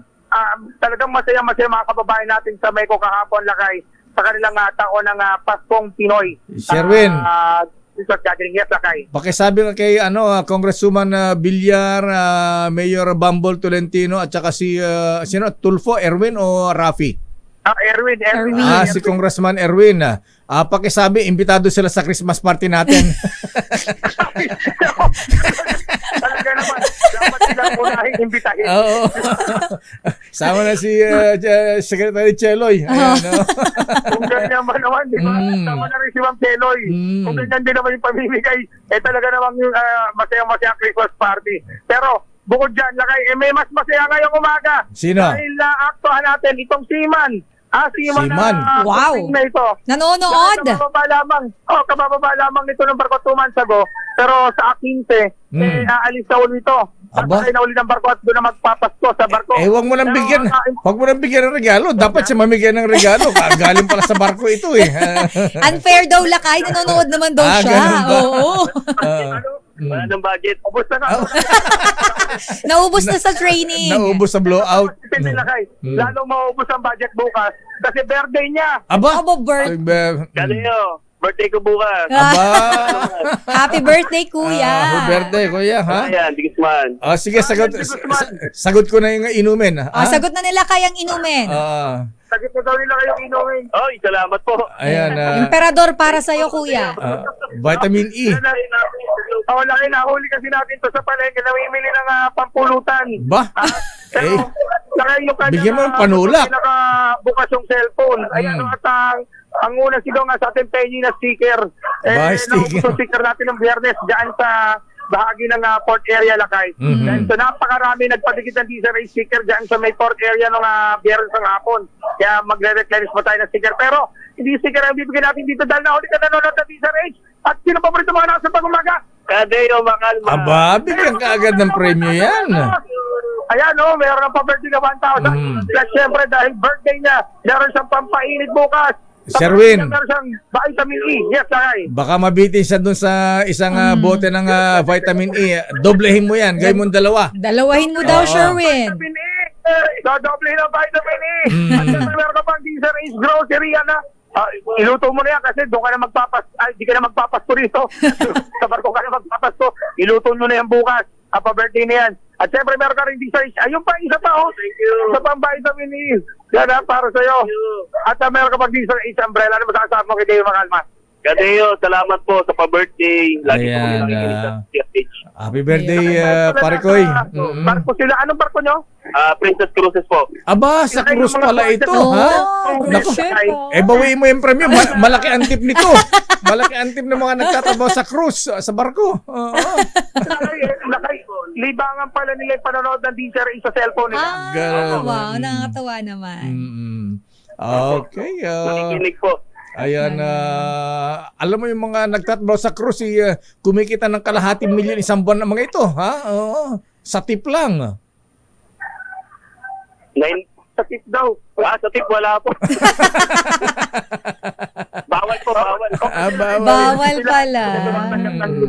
talagang masaya mga kababayan natin sa MECO kahapon lakay sa kanilang taon ng Paskong Pinoy. Sherwin. Yes, lakay. Pakisabi nga kay Congresswoman Villar, Mayor Bambol Tolentino at saka si sino Tulfo, Erwin o Rafi? Erwin. Si Congressman Erwin. Pakisabi, imbitado sila sa Christmas party natin. Talaga naman, dapat silang unahin imbitahin. Oo. Sama na si Secretary Cheloy. Ayan, Kung ganyan naman, di ba? Sama na rin si Ma'am Cheloy. Kung ganyan din naman yung pamimigay, talaga naman yung masayang-masayang Christmas party. Pero, bukod dyan, lakay, may mas masaya ngayong umaga. Sino? Dahil naaktuhan natin itong Seaman. Seaman. Wow. Na ito. Nanonood. Kabababa lamang nito ng barko 2 months ago. Pero sa 15, aalis na ulit ito. Sakay na ulit ng barko at doon na magpapasko sa barko. Huwag mo nang bigyan. Huwag mo nang bigyan ng regalo. Dapat siya mamigay ng regalo. Galing pala sa barko ito Unfair daw lakay. Nanonood naman daw siya. Oo. Wala ng budget. Ubus na Naubos na sa training. Naubos sa blowout. Lalong maubos ang budget bukas kasi birthday niya. Aba, Galeo, birthday ko bukas. Happy birthday, kuya. Happy birthday, kuya, ha? Ayan, Digisman. Sige, sagot ko na yung inumin. Sagot na nila kayang inumin. Sagot na daw nila kayong inumin. Oy, salamat po. Ayan. Emperador para sa'yo, kuya. Vitamin E. Laki nahuli kasi natin to sa palengke. Namimili ng pampulutan. Ba? Bigyan mo ng panulak. Nakabukas yung cellphone. Ayan, at ang una sigaw nga sa ating penny na sticker. Sticker. Yung sticker natin ng Biyernes dyan sa bahagi ng port area lakay. Dahil so napakarami nagpadikit ng teaser sticker dyan sa may port area ng Biyernes ng hapon. Kaya magre-reclaim pa tayo ng sticker. Pero hindi sticker ang bibigyan natin dito dahil nahuli ka nanonood ng teaser H. At sino paborito mga nasa pag-umaga? Kadeo Makalma. Aba, bigyan ka agad ng premyo yan. Ayan meron ng pa-birthday na 1,000. Plus syempre dahil birthday niya, meron siyang pampainit bukas. Sherwin. Meron siyang vitamin E. Yes, sakay. Baka mabitin siya dun sa isang bote ng vitamin E. Doblehin mo yan, gawin mo 2. Dalawahin mo daw, Sherwin. Vitamin E. Doblehin ang vitamin E. At meron ka pang teaser H grocery iluto mo na yan kasi doon ka na di ka na magpapasko rito. Sa barko ka na magpapasko. Iluto mo na yan bukas. Pa-birthday na yan. At syempre meron ka rin design. Ayun pa, isa pa. Thank you. Isa pang vitamin E. Yan para sa'yo. At meron ka pag design umbrella na masasabi mo kay Deo Makalma. Kadeo, salamat po sa pa-birthday. Lagi po kami nakikinig sa CFH. Happy birthday, Parikoy. Barko sila. Anong barko nyo? Princess Cruises po. Aba, sa cruise pala ito, ha? Naku, bawiin mo yung premyo. Malaki ang tip nito. Malaki ang tip ng mga nagtatrabaho sa cruise, sa barko. libangan pala nila yung panonood ng DZRH sa cellphone nila. Ganun. Wow, nakakatawa naman. Mm-mm. Okay. Nakikinig po. Ayan, alam mo yung mga nagtatrabaho sa cruise, kumikita ng kalahating milyon isang buwan ng mga ito, ha? Oo. Sa tip lang. Sa tip daw. Sa tip wala po. Bawal po, bawal. Bawal pala.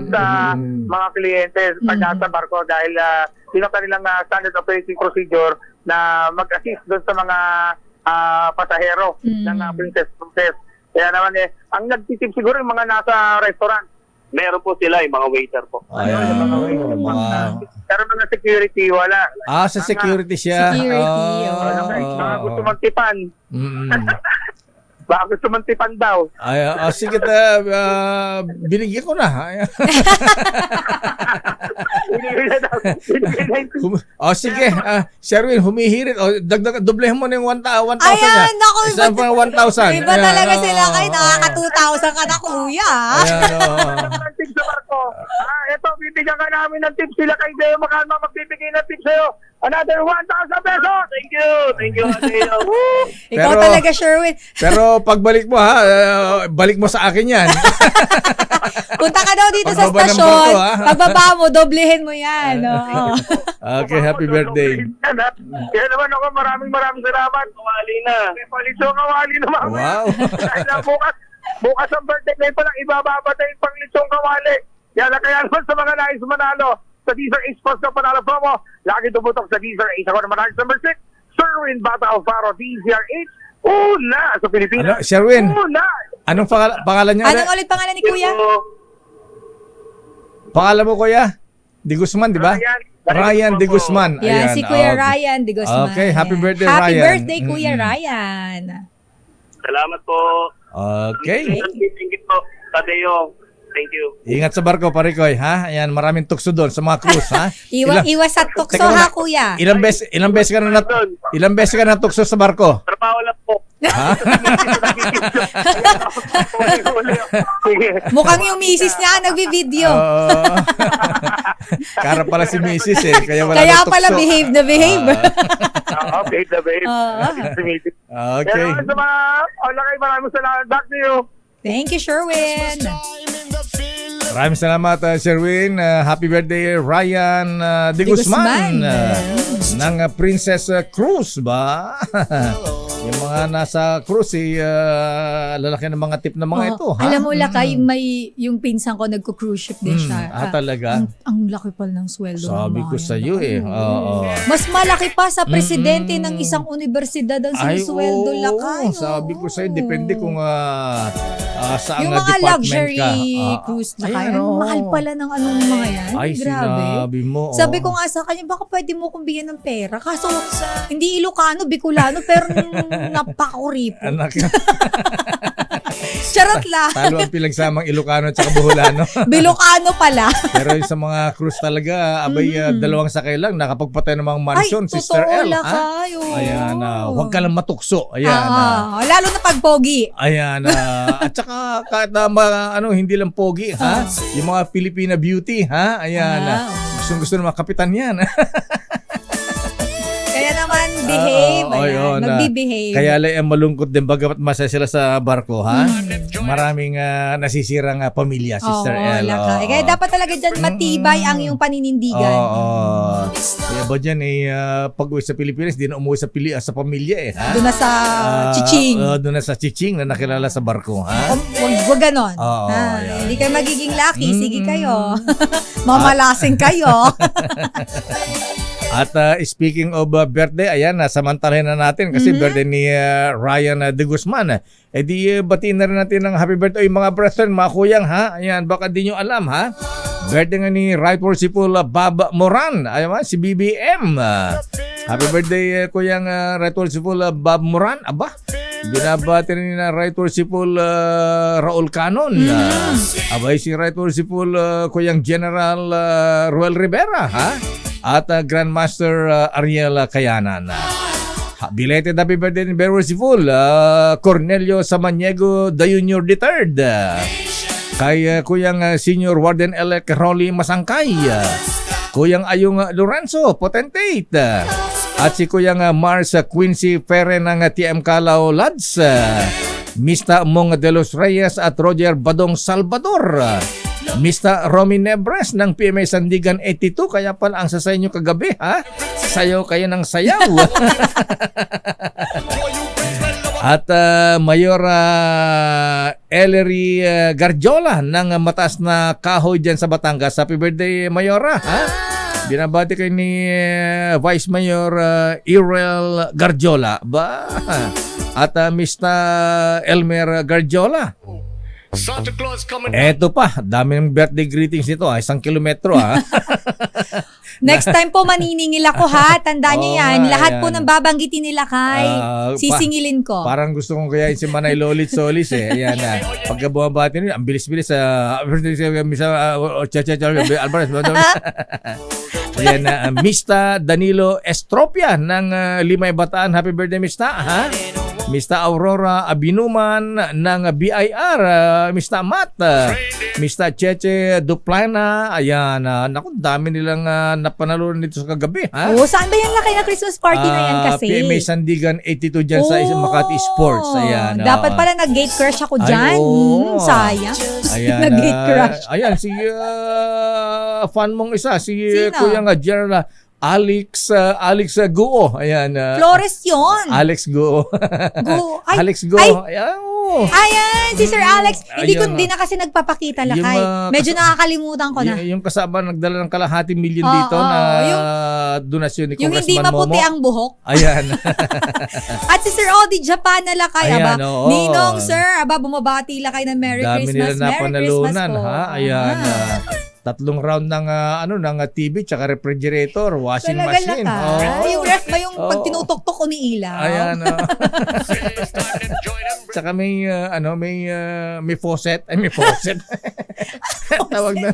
Sa mga kliyente pag nasa barko dahil sino kanilang standard operating procedure na mag-assist doon sa mga pasahero ng Princess Cruises. Kaya naman ang nagtitip siguro yung mga nasa restaurant. Meron po sila, yung mga waiter po. Ayan, Pero mga security, wala. sa security siya. Security, Baka gusto mantipan. Mm-mm. Baka gusto mantipan daw. Sige, binigyan ko na. Ayan. Sige, Sherwin, humihirit. Dagdag, doblehin mo na yung 1,000 niya. Ayan, naku. Isa pa 1,000. Iba talaga sila kayo. Nakaka-2,000 ka na, kuya. Ayan, ng tips sa barko. Ito, bibigyan ka namin ng tips sila kay Deo Makalma. Magbibigay ng tips sa'yo. Another 1,000 pesos. Thank you. Thank you, Deo. Ikaw talaga, Sherwin. Pero pagbalik mo balik mo sa akin yan. Punta ka daw dito sa Pagbaba ng stasyon. barko, ha? Pagbaba mo, doblehin mo yan. Oo. Okay, happy birthday. Kaya naman ako, maraming salamat. Kawali na. Palitso, kawali na mga. Wow. Dahil bukas ang birthday ngayon pa lang, ibababata yung panglitsong kawali. Kaya naman sa mga nais manalo sa DZRH Sports na panalo promo, lagi tumutok sa DZRH. Ako naman ang number 6, Sherwin Bata Alfaro, DZRH. Una sa Pilipinas. Sherwin, Una. anong pangalan niya? Anong ulit pangalan ni kuya? Pangalan mo, kuya? De Guzman, di ba? Ryan De Guzman. Yan, si Kuya Ryan De Guzman. Okay, happy birthday, Happy Ryan. birthday, Kuya Ryan. Salamat po. Okay. Thank you po, Tadeo. Thank you. Ingat sa barko, Parikoy, ha? Ayan, maraming tukso doon sa mga cruise, ha? Iwas sa tukso, Teka ha, muna. kuya? Ilang beses ka na tukso sa barko? Trabaho lang po. Ha? Mukhang yung misis niya nagbibideo. Kara pala si Mrs. Kaya wala Kaya na tukso. pala behave na behave. Behave na behave. Okay. Pero sa mga, maraming salamat. Back to you. Thank you, Sherwin. Maraming salamat, Sherwin. Happy birthday, Ryan De Guzman. Ng Princess Cruise ba? Yung mga nasa cruise, lalaki ng mga tip na mga ito. Ha? Alam mo, Lakay, may yung pinsan ko nagko-cruise ship din siya. Talaga? Ang laki pala ng sweldo. Sabi ko sa iyo Oo. Mas malaki pa sa presidente ng isang universidad ang sinisweldo, Lakay. Sabi ko sa iyo, depende kung saan yung na mga department luxury ka. cruise, Lakay. Mahal pala ng anong mga yan. Ay, grabe. sinabi mo. Sabi ko nga sa kanya, baka pwede mo kong bigyan ng pera. Kaso, hindi Ilocano, Bicolano, pero napaka-uripo. Anak. Charot lang. Talo ang pinagsamang Ilocano at saka Boholano. Bilocano pala. Pero yung sa mga cruise talaga, dalawang sakay lang, nakapagpatay ng mga mansion, Ay, Sister totoo, L. Lakay. Ayan, huwag ka lang matukso. Ayan. Lalo na pag pogi. Ayan. At saka kahit na hindi lang pogi, ha? Yung mga Filipina beauty, ha? Ayan. Gusto ng mga kapitan yan. Kaya naman, behave. Magbe-behave. Kaya lang malungkot din bagamat masaya sila sa barko, ha? Maraming nasisirang pamilya, Sister L. Kaya dapat talaga dyan matibay ang yung paninindigan. Kaya ba dyan, pag-uwi sa Pilipinas, di na umuwi sa pamilya, ha? Doon na sa Chiching. Doon na sa Chiching na nakilala sa barko, ha? Huwag ganon. Hindi kayo magiging lucky. Sige kayo. Mamalasing kayo. At speaking of birthday, ayan, samantalahin na natin kasi birthday ni Ryan De Guzman. Di batiin na rin natin ng happy birthday mga brethren, mga kuyang, ha? Ayan, baka di nyo alam, ha? Birthday nga ni Right Worshipful Bob Moran. Ayan, si BBM. Happy birthday, kuyang Right Worshipful Bob Moran. Aba, binabati rin na Right Worshipful Raul Canon. Abay si Right Worshipful kuyang General Ruel Rivera, ha? At Grandmaster Ariel Kayanan. Belated happy birthday ni Very Worshipful Cornelio Samaniego Jr. III. Kay kuyang Senior Warden-elect Rolly Masangkay. Kuyang Ayong Lorenzo, Potentate. At si Kuyang Mars Quincy Ferre ng TM Calao Lads. Mr. Mong de los Reyes at Roger Badong Salvador. Mr. Romy Nebres ng PMA Sandigan 82. Kaya pala ang sasay nyo kagabi, ha? Sayaw kayo ng sayaw. At Mayor Ellery Garjola ng Mataas na Kahoy dyan sa Batangas. Happy birthday, Mayora, ha? Binabati kayo ni Vice Mayor Irel Garjola. Ba? At Mr. Elmer Garjola. Santa Claus coming. Eto pa, dami ng birthday greetings nito, 1 kilometro, ha? Next time po maniningil ako, ha? Tandaan niyo Oo yan. nga, Lahat ayan. po ng babanggitin nila kay sisingilin ko. Parang gusto kong kayain si Manay Lolit Solis, eh. Ayan na. Pagka bumabati nyo, ang bilis-bilis sa Alvarez. Ayan na. Mista Danilo Estropia ng Limay Bataan. Happy birthday, Mista. Ha? Mista Aurora Abinuman ng BIR. Mista Matt. Mista Cheche Duplana. Ayan. Naku, dami nilang napanalunan dito sa kagabi. Ha? Oh, saan ba yung laki na Christmas party na yan kasi? PMA Sandigan 82 dyan sa Makati Sports. Ayan. Dapat pala nag-gate crush ako dyan. Sayang. Ayan. Nag-gate crush. Ayan, si fan mong isa, si Sino? Kuya General Alex Guo. Ayan. Flores yun. Alex Guo. Ay, Alex Guo. ay. Ayan. Ayan, si Sir Alex. Hindi ko Ayun, din na kasi nagpapakita yung, lakay. Medyo nakakalimutan ko na. Yung kasama nagdala ng kalahating milyon Oo, dito na yung- donasyon ni Yung hindi Congressman maputi Momo. ang buhok. Ayan. At si Sir Odi Japan na lakay. Ayan, Aba, oo. Ninong Sir, aba, bumabati lakay ng Merry Dami Christmas. nila Merry Christmas napanalunan, po. ha? Ayan. Ah. 3 round ng ng TV tsaka refrigerator, washing Talaga machine. lakay. Oo. Yung ref ba yung pag Oo. tinutok-tok ko ni ilaw? Ayan. Tsaka may may faucet. Ay, may faucet. Tawag na.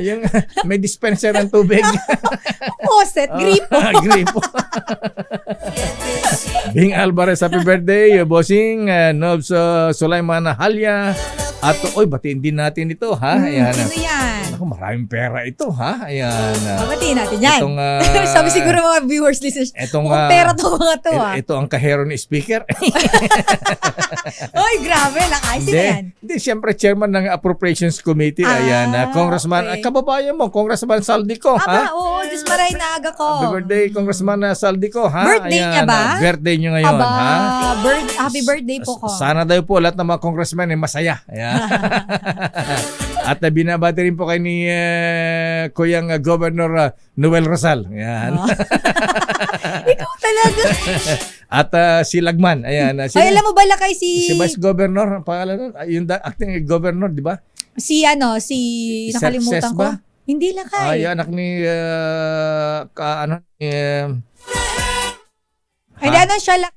Yung may dispenser ng tubig. Faucet, gripo. Gripo. Bing Alvarez, happy birthday. Bossing, Nobs Sulaiman Halya. At, batiin din natin ito, ha? Ayan. Sino yan? Ako, maraming pera ito, ha? Ayan. Babatiin natin yan. Itong, Sabi siguro mga viewers, listeners, mukhang pera to mga to, ha? Ito ang kahero ni speaker. Oy, grabe, lakay. Sino yan? Hindi, siyempre chairman ng Appropriations Committee. Ayan, Congressman, okay. Kababayan mo, Congressman Saldico, ha? Oo, Diyos maray na aga ko. Happy birthday, Congressman Saldico, ha? Birthday niya ba? Birthday niyo ngayon, Aba, ha? happy birthday po ko. Sana daw po lahat ng mga congressman ay masaya. Ayan. At binabati rin po kay ni Kuyang Governor Noel Rosal. Ayan. Ikaw talaga. At si Lagman. Ayan. Ay, alam mo ba lakay si Vice Governor, ang pangalan nun? Yung acting governor, di ba? si nakalimutan Ses ko. ba? Hindi lakay. Ay, anak ni Ay, ano siya lakay?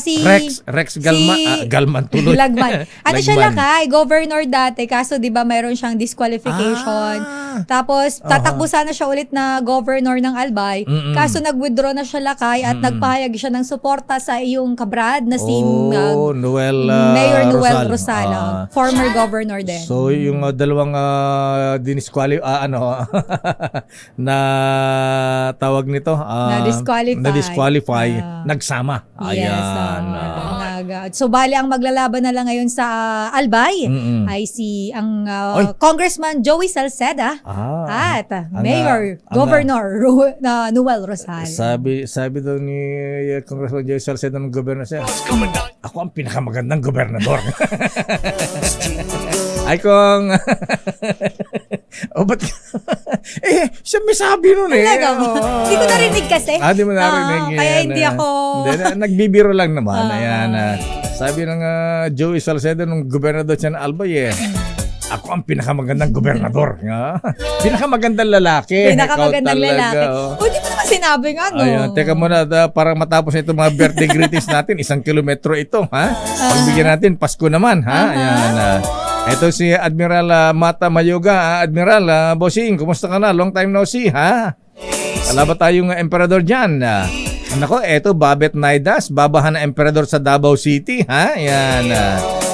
Si Rex Galman, Galman tuloy. Lagman. Ano siya Lagman. lakay? Governor dati. Kaso, di ba, mayroon siyang disqualification. Tapos, tatakbo sana siya ulit na governor ng Albay. Kaso, nag-withdraw na siya lakay at nagpahayag siya ng suporta sa iyong kabrad na si Noel Mayor Noel Rosal. Rosal. Former governor din. So, yung dalawang na tawag nito, na-disqualify, nagsama. Yes. Ayan. So, bali ang maglalaban na lang ngayon sa Albay ay ang Congressman Joey Salceda at Mayor Governor Noel Rosal. Sabi daw ni Congressman Joey Salceda ng gobernador siya, ako ang pinakamagandang gobernador. Ay kung ba't siya may sabi nun eh. Talaga ba? Hindi ko narinig kasi. Di mo narinig. Kaya hindi ako... Nagbibiro lang naman. Ayan. Sabi ng Joey Salceda nung gobernador siya ng Albay ako ang pinakamagandang gobernador. Pinakamagandang lalaki. Pinakamagandang Ikaw talaga, lalaki. Hindi mo naman sinabi nga, no? Ayun, teka muna, para matapos itong mga birthday greetings natin, 1 kilometro ito, ha? Pagbigyan natin, Pasko naman, ha? Ayan, ito si Admiral Mata Mayoga. Admiral, bossing, kumusta ka na? Long time no see, ha? Wala ba tayong emperador dyan? Nako, eto, Babet Naidas, babahan na emperador sa Davao City, ha? Ayan,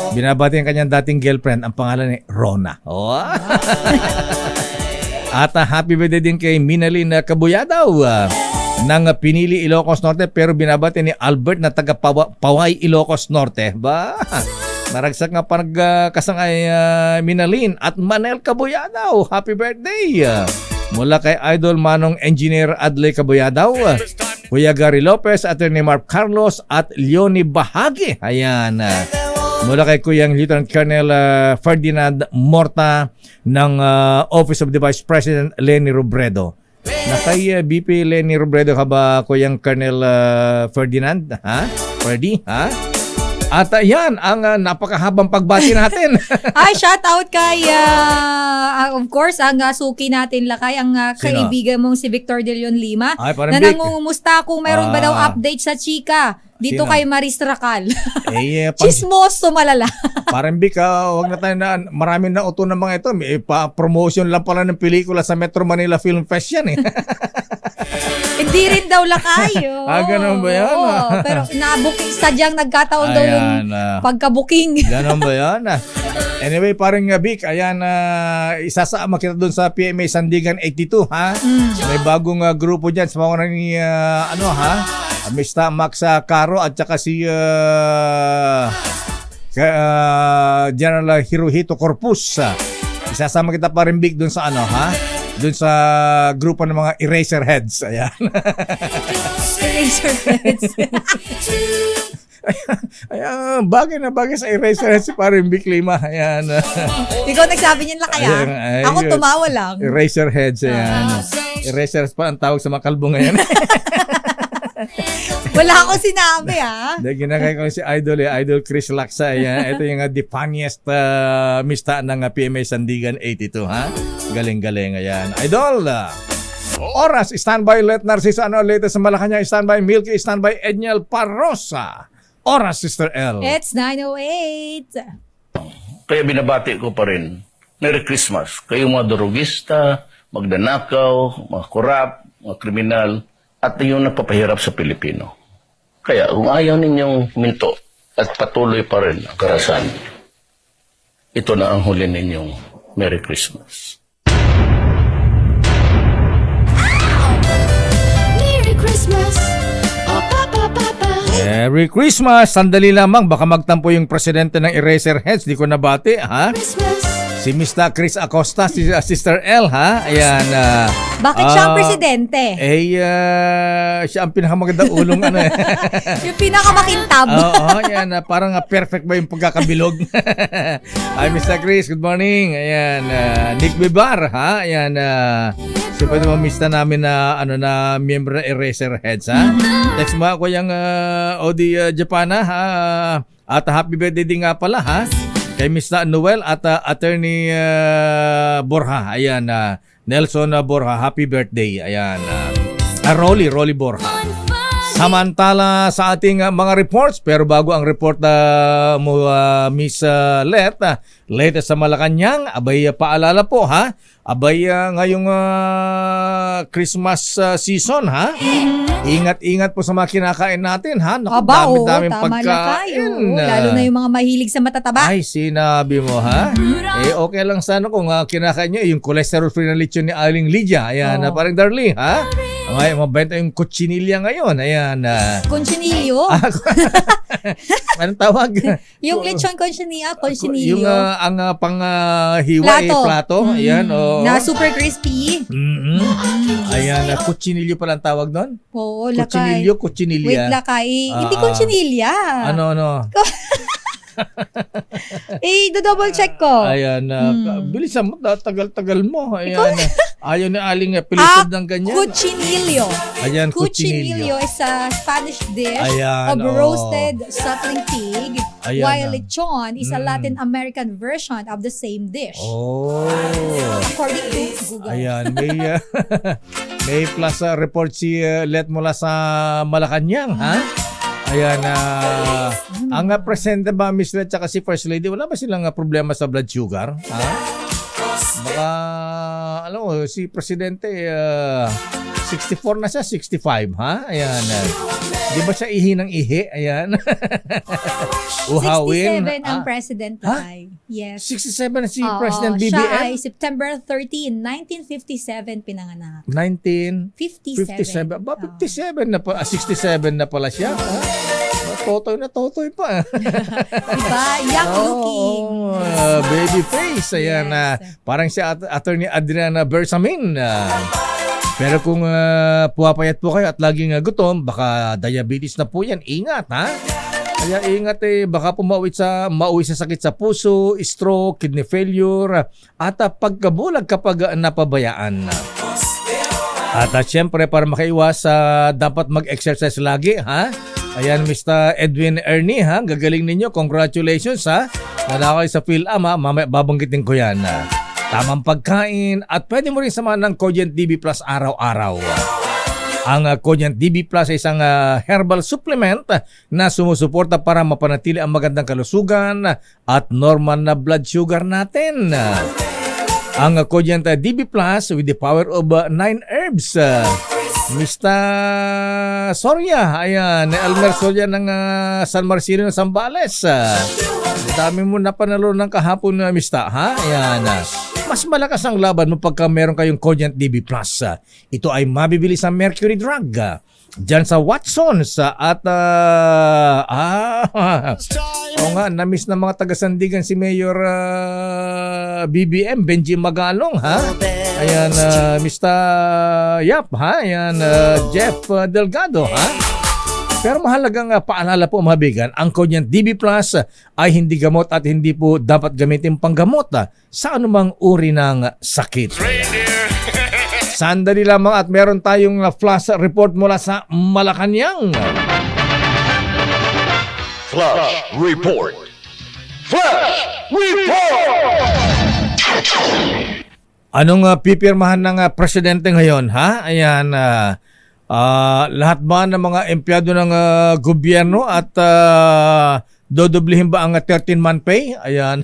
binabati ang kanyang dating girlfriend, ang pangalan ni Rona. At happy birthday din kay Minalyn Cabuyadaw ng Pinili, Ilocos Norte, pero binabati ni Albert na taga Paway, Ilocos Norte. Ba? Naragsak nga kasangay Minalyn at Manel Cabuyadaw. Happy birthday! Mula kay Idol Manong Engineer Adley Cabuyadaw, Kuya Gary Lopez, Attorney Mark Carlos at Leonie Bahagi. Ayan. Mula kay Kuyang Lieutenant Colonel Ferdinand Morta ng Office of the Vice President Lenny Robredo. Na kay BP Lenny Robredo ka ba, Kuyang Colonel Ferdinand? Ha? Ferdy? Ha? At yan ang napakahabang pagbati natin. Ay, shout out kay, of course, ang suki natin lakay, ang kaibigan mong si Victor De Leon Lima. Ay, parang na Vic. nangungumusta kung mayroon ba daw update sa chika. Dito Sino? kay Maris Racal. Pag- Chismoso malala. Parang Vic, wag na tayo na, marami na uto ng mga ito. May promotion lang pala ng pelikula sa Metro Manila Film Fest yan eh. Hindi rin daw lakay. Ganun ba yan? Pero na-booking, sadyang nagkataon daw yung pagka-booking. Ganun ba yan? Anyway, parang Vic, ayan, isasama kita doon sa PMA Sandigan 82, ha? May bagong grupo dyan sa mga ni, Mr. Max Caro at saka si General Hirohito Corpus. Isasama kita pa rin, Vic, doon sa doon sa grupo ng mga Eraserheads. Ayan. Eraserheads. Ayan, bagay na bagay sa Eraserheads si Paring Vic Lima. Ayan. Ikaw nagsabi niyan lang kaya? Ako tumawa lang. Eraserheads, ayan. Eraserheads pa ang tawag sa mga kalbo ngayon. Wala akong sinabi, Ginagay ko si Idol, Idol Chris Laksa. Ayan. Ito yung the funniest mista ng PMA Sandigan 82, ha? Galing-galing, ayan. Idol! Oras, standby Let Narciso, latest sa Malacanang, standby Milky, standby Edniel Parrosa. Oras, Sister L. It's 9:08. Kaya binabati ko pa rin, Merry Christmas. Kayong mga durugista, magdanakaw, mga korap, mga kriminal, at yung nagpapahirap sa Pilipino. Kaya kung ayaw ninyong minto at patuloy pa rin ang karasan, ito na ang huli ninyong Merry Christmas. Merry Christmas, oh Papa Papa. Merry Christmas! Sandali lamang, baka magtampo yung presidente ng Eraserheads. Di ko nabati, ha? Christmas. Si Mr. Chris Acosta, si Sister L, ha? Ayan. Bakit siya ang presidente? Siya ang pinakamagandang ulong Yung pinakamakintab. Oo, ayan. Parang perfect ba yung pagkakabilog? Hi, Mr. Chris. Good morning. Ayan. Nick Bibar, ha? Ayan. Siyempre naman mista namin na miyembro ng Eraserheads, ha? Text mo ako yung Odi Japana, ha? At happy birthday din nga pala, ha? Kay Mr. Noel at Attorney Borja. Ayan, Nelson Borja, happy birthday. Ayan, Rolly Borja. Samantala sa ating mga reports, pero bago ang report mo, Miss Let, latest sa Malacanang, abay paalala po, ha? Abay ngayong Christmas season, ha? Ingat-ingat po sa mga kinakain natin, ha? Naku, dami-daming pagkain. Lalo na yung mga mahilig sa matataba. Ay, sinabi mo, ha? Okay lang sana kung kinakain nyo yung cholesterol-free na lechon ni Aling Lydia. Ayan, parang Darlene, ha? Ngayon, mabenta yung cochinilla ngayon. Ayan. Conchinillo? Anong tawag? Yung lechon conchinillo. Yung ang panghiwa plato. Ayan. Na super crispy. Ayan, cochinillo pala ang tawag doon? Oo, lakay. Cochinilla. Wait, lakay. Hindi conchinilla. Ano? Do-double check ko. Ayan, bilisan mo, tagal-tagal mo. Ayan, ayaw ni Aling pilisod ng ganyan. Cuchinillo. Ayan, Cuchinillo is a Spanish dish of roasted suckling pig, while lechon is a Latin American version of the same dish. According to Google. Ayan, may plus report si Let mula sa Malacanang, ha? Ayan, ang presidente ba, Miss Let, tsaka si First Lady, wala ba silang problema sa blood sugar? Ha? Baka, alam mo, si presidente, 64 na siya, 65, ha? Ayan. Di ba siya ihi ng ihi? Ayan. Uhawin. 67 ang President Lakay. Yes. 67 na si Oo, President BBM? Siya ay September 13, 1957 pinanganak. 1957. Ba, 57 na pa, 67 na pala siya. Totoy pa. Diba? Young looking. Baby face. Ayan. Parang si Attorney Adriana Bersamin. Pero kung puwapayat po kayo at laging gutom, baka diabetes na po yan. Ingat, ha? Kaya ingat baka po mauwi sa sakit sa puso, stroke, kidney failure, at pagkabulag kapag napabayaan. At syempre, para makaiwas, dapat mag-exercise lagi, ha? Ayan, Mr. Edwin Ernie, ha? Gagaling ninyo. Congratulations, ha? Nalakay sa PhilAm, ha? Mamaya babanggitin ko yan. Tamang pagkain at pwede mo rin samahan ng Cogent DB Plus araw-araw. Ang Cogent DB Plus ay isang herbal supplement na sumusuporta para mapanatili ang magandang kalusugan at normal na blood sugar natin. Ang Cogent DB Plus with the power of 9 herbs. Mr. Soria, ayan, Elmer Soria ng San Marcelino, Zambales. Dami mo na panalo ng kahapon, Mr. Ha? Ayan. Mas malakas ang laban mo pagka meron kayong Cogent DB Plus. Ito ay mabibili sa Mercury Drug, dyan sa Watsons at oo nga, na-miss na mga taga-Sandigan si Mayor BBM, Benji Magalong, ha? Ayan, Mr. Yap, ha? Ayan, Jeff Delgado, ha? Pero mahalagang paalala po, mga bigan, ang Cogent DB Plus ay hindi gamot at hindi po dapat gamitin panggamot sa anumang uri ng sakit. Sandali lamang at meron tayong flash report mula sa Malacanang. Flash Report. Flash Report! Anong pipirmahan ng presidente ngayon, ha? Ayan, lahat ba ng mga empleyado ng gobyerno at dodoblihin ba ang 13-month pay? Ayan.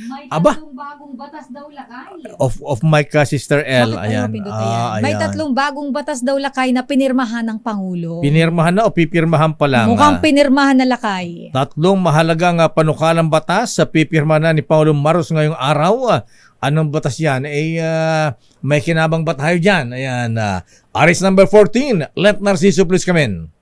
May Aba, tatlong bagong batas daw Lakay. of my Sister L. Bakit Ayan. pindutan yan? May tatlong bagong batas daw Lakay na pinirmahan ng Pangulo. Pinirmahan na o pipirmahan pa lang? Mukhang pinirmahan na Lakay. Tatlong mahalagang panukalang batas sa pipirma na ni Pangulong Marcos ngayong araw. Anong batas yan? May kinabang ba tayo dyan? Ayan. Aris number 14. Let Narciso please come in.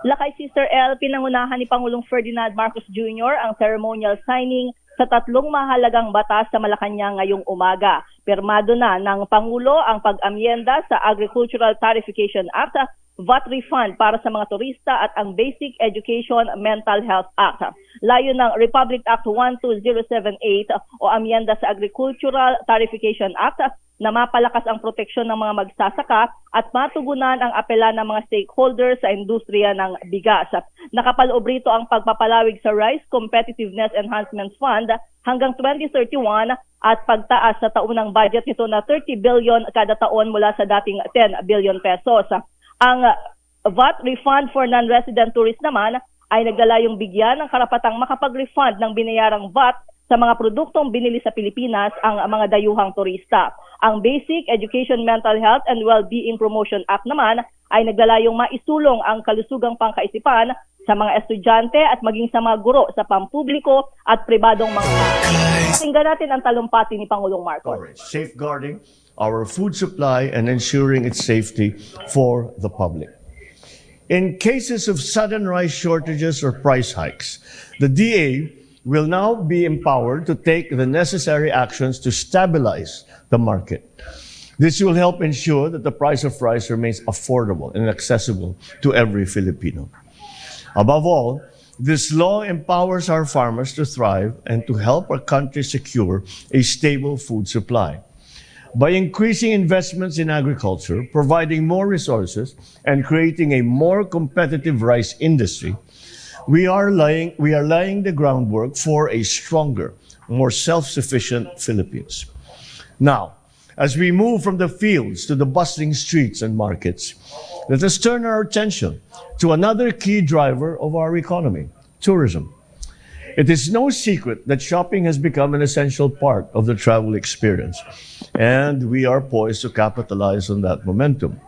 Lakay Sister L, pinangunahan ni Pangulong Ferdinand Marcos Jr. ang ceremonial signing sa tatlong mahalagang batas sa Malacanang ngayong umaga. Pirmado na ng Pangulo ang pag-amyenda sa Agricultural Tarification Act, VAT refund para sa mga turista at ang Basic Education Mental Health Act. Layo ng Republic Act 12078 o amyenda sa Agricultural Tarification Act na mapalakas ang proteksyon ng mga magsasaka at matugunan ang apela ng mga stakeholders sa industriya ng bigas. Nakapaloob rito ang pagpapalawig sa Rice Competitiveness Enhancement Fund hanggang 2031 at pagtaas sa taunang budget nito na 30 billion kada taon mula sa dating 10 billion pesos. Ang VAT refund for non-resident tourists naman ay naglalayong bigyan ng karapatang makapag-refund ng binayarang VAT sa mga produktong binili sa Pilipinas ang mga dayuhang turista. Ang Basic Education Mental Health and Well-Being Promotion Act naman ay naglalayong maisulong ang kalusugang pangkaisipan sa mga estudyante at maging sa mga guro sa pampubliko at pribadong mga tao. Tingnan natin ang talumpati ni Pangulong Marcos. Safeguarding our food supply and ensuring its safety for the public. In cases of sudden rice shortages or price hikes, the DA will now be empowered to take the necessary actions to stabilize the market. This will help ensure that the price of rice remains affordable and accessible to every Filipino. Above all, this law empowers our farmers to thrive and to help our country secure a stable food supply. By increasing investments in agriculture, providing more resources, and creating a more competitive rice industry, we are laying the groundwork for a stronger, more self-sufficient Philippines. Now, as we move from the fields to the bustling streets and markets, let us turn our attention to another key driver of our economy, tourism. It is no secret that shopping has become an essential part of the travel experience, and we are poised to capitalize on that momentum.